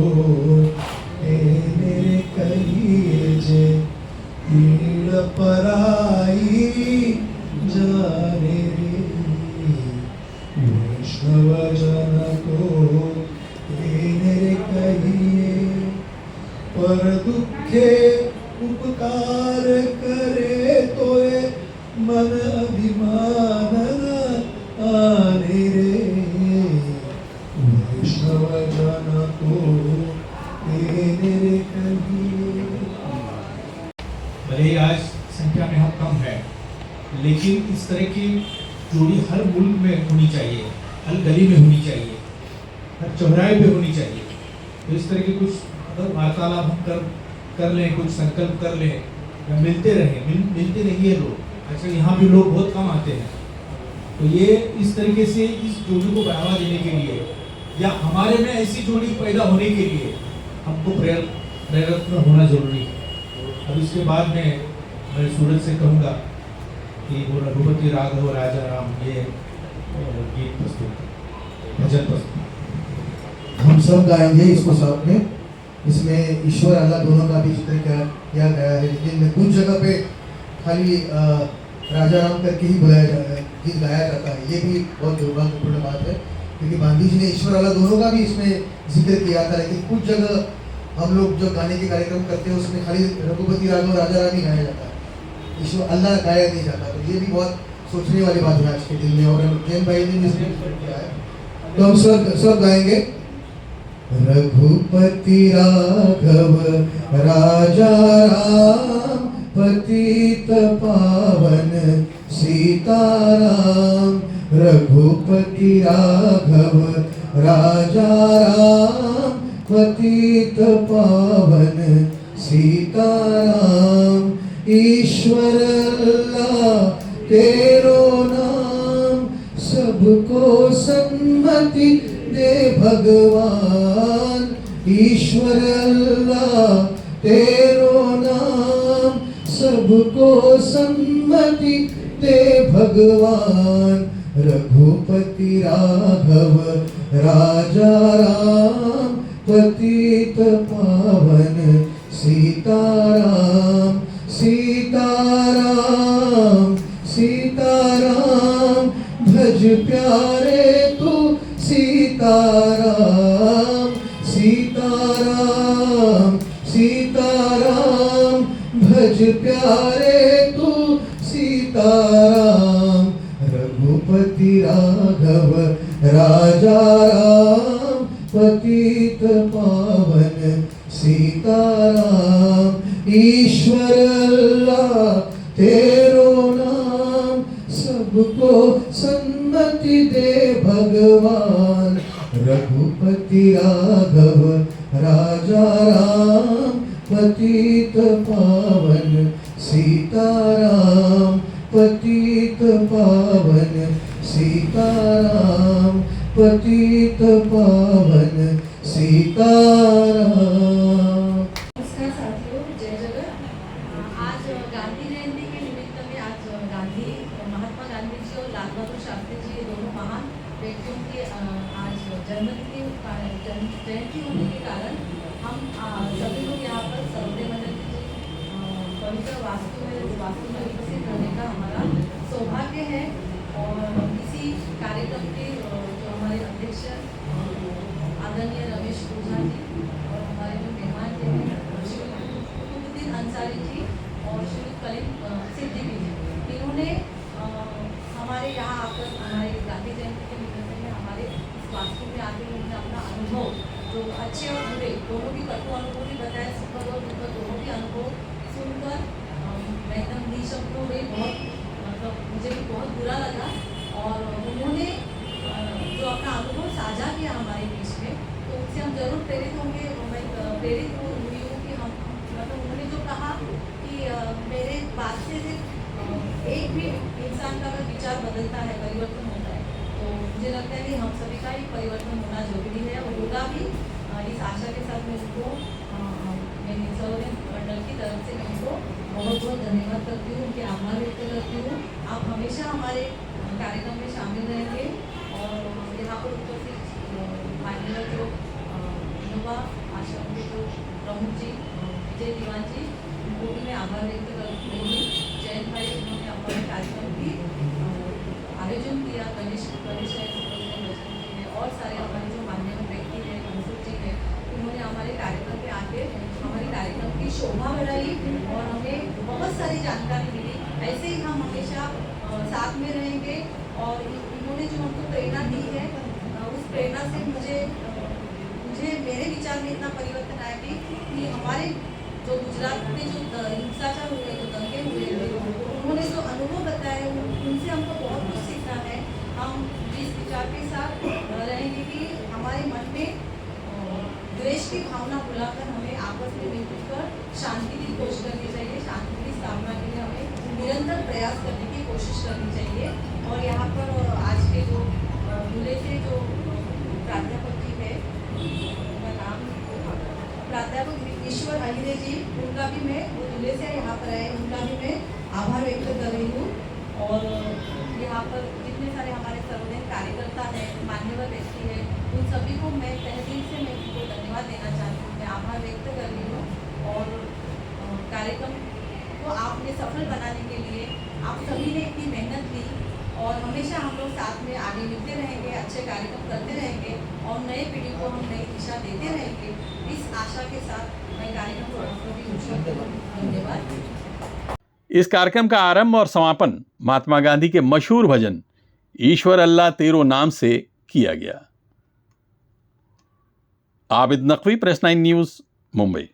तेरे कहिए जे, तीड़ पराई जाने रे वैष्णव जन को तेने कहिए पर दुखे उपकार करे तोए मन अभिमान आने रे वैष्णव जन को तेने कहिए। भले ही आज संख्या में हम कम है, लेकिन इस तरह की जोड़ी हर मुल्क में होनी चाहिए, हर गली में होनी चाहिए, हर चौराहे पे होनी चाहिए। तो इस तरह की कुछ अगर वार्तालाप हम कर लें, कुछ संकल्प कर लें, या मिलते रहें, मिलते रहिए लोग। अच्छा, यहाँ भी लोग बहुत कम आते हैं, तो ये इस तरीके से इस जोड़ी को बढ़ावा देने के लिए या हमारे में ऐसी जोड़ी पैदा होने के लिए हमको प्रेरित होना जरूरी है। अब इसके बाद में मैं सूरज से कहूँगा कि वो रघुपति राघव राजा राम ये गीत प्रस्तुत, भजन प्रस्तुत हम सब गाएंगे इसको साथ में। इसमें ईश्वर अल्लाह दोनों का भी जिक्र किया गया है, लेकिन कुछ जगह पे खाली राजा राम करके ही गीत गाया जाता है। ये भी बहुत दुर्भाग्यपूर्ण बात है, क्योंकि गांधी जी ने ईश्वर अल्लाह दोनों का भी इसमें जिक्र किया था। लेकिन कुछ जगह हम लोग जो गाने के कार्यक्रम करते हैं उसमें खाली रघुपति राघव राजा राम ही गाया जाता है, ईश्वर अल्लाह गाया नहीं जाता। तो ये भी बहुत सोचने वाली बात है आज के दिन में, और जैन भाई ने भी इसमें किया है। तो हम सब गाएंगे। रघुपति राघव राजा राम पतित पावन सीताराम। रघुपति राघव राजा राम पतित पावन सीताराम। ईश्वर अल्लाह तेरो नाम सबको सन्मति दे भगवान। ईश्वर अल्लाह तेरो नाम सबको सन्मति दे भगवान। रघुपति राघव राजा राम पतित पावन सीताराम। सीताराम सीताराम भज प्यारे तू सीताराम। सीताराम सीताराम भज प्यारे तू सीताराम। रघुपति राघव राजा राम पतित पावन सीताराम। ईश्वर अल्लाह तेरो नाम सबको सन्मति दे भगवान। रघुपति राघव राजा राम पतित पावन सीताराम। पतित पावन सीताराम। पतित पावन सीताराम। नमस्कार साथियों, जय जगत। आज गांधी जयंती के निमित्त में आज महात्मा गांधी जी और लाल बहादुर शास्त्री जी, ये दोनों महान व्यक्तियों की आज जयंती होने के कारण हम सभी लोग यहाँ पर सर्वोदय मंडल की पवित्र वास्तु में उपस्थित रहने का हमारा सौभाग्य है। और इसी कार्यक्रम के जो हमारे अध्यक्ष आदरणीय रमेश ओझा जी और हमारे जो मेहमान थे कुतुबुद्दीन अंसारी जी और श्री कलीम सिद्दीकी जी, इन्होंने हमारे यहाँ आकर हमारे गांधी जयंती के निमित्त में हमारे इस वास्तु में आकर उन्होंने अपना अनुभव, जो अच्छे और बुरे दोनों भी कटु अनुभव भी बताया, सुखद और दुखद दोनों भी अनुभव सुनकर मैं एकदम निशब्द हो गई। बहुत मतलब मुझे भी बहुत बुरा लगा। और उन्होंने जो अपना अनुभव साझा किया हमारे बीच में, तो उससे हम जरूर प्रेरित होंगे। मैं प्रेरित हुई हूँ कि हम मतलब उन्होंने जो कहा कि मेरे बात से सिर्फ एक भी इंसान का अगर विचार बदलता है, परिवर्तन होता है, तो मुझे लगता है कि हम सभी का ही परिवर्तन होना जरूरी है और होगा भी। इस आशा के साथ मैं उनको मेरी सर्वोदय मंडल की तरफ से मैं उनको बहुत बहुत धन्यवाद करती हूँ, उनके आभार व्यक्त करती हूँ। आप हमेशा हमारे कार्यक्रम में शामिल रहेंगे और यहाँ पर उपस्थित माननीय जो युवा आश्रम के जो प्रमुख जी विजय दीवान जी, उनको उनको भी मैं आभार व्यक्त करती हूँ। जैन भाई उन्होंने हमारे कार्यक्रम की आयोजन किया, गणेश भजन के लिए, और सारे हमारे जो मान्यवर व्यक्ति हैं, कंसुल जी हैं, उन्होंने हमारे कार्यक्रम पे आके हमारे कार्यक्रम की शोभा बढ़ाई और हमें बहुत सारी जानकारी मिली। ऐसे ही हम हमेशा साथ में रहेंगे और इन्होंने जो हमको प्रेरणा दी है, उस प्रेरणा से मुझे मेरे विचार में इतना परिवर्तन आया कि हमारे जो गुजरात में जो हिंसाचार हुए, जो दंगे हुए, उन्होंने जो अनुभव बताया उनसे हमको बहुत कुछ सीखना है। हम इस विचार के साथ रहेंगे कि हमारे मन में द्वेष की भावना भुलाकर हमें आपस में मिलजुल कर शांति की खोज करनी चाहिए। शांति की स्थापना के लिए हमें निरंतर प्रयास करने की कोशिश करनी चाहिए। और यहाँ पर आज के जो धुले से जो प्राध्यापक जी है, उनका नाम प्राध्यापक ईश्वर अहिरे जी, उनका भी मैं वो धुले से यहाँ पर आए, उनका भी मैं आभार व्यक्त कर रही हूँ। और यहाँ पर जितने सारे हमारे सर्वोदय कार्यकर्ता हैं, मान्यवर व्यक्ति हैं, उन सभी को मैं तहे दिल से मैं उनको धन्यवाद देना चाहती हूँ, मैं आभार व्यक्त कर रही हूँ। और कार्यक्रम को आपने सफल बनाने के लिए आप सभी ने इतनी मेहनत की और हमेशा हम लोग साथ में आगे मिलते रहेंगे, अच्छे कार्यक्रम करते रहेंगे और नए पीढ़ी को हम नई दिशा देते रहेंगे। इस आशा के साथ मैं कार्यक्रम को धन्यवाद। इस कार्यक्रम का आरंभ और समापन महात्मा गांधी के मशहूर भजन ईश्वर अल्लाह तेरो नाम से किया गया। Abid Naqvi, press 9 news, Mumbai.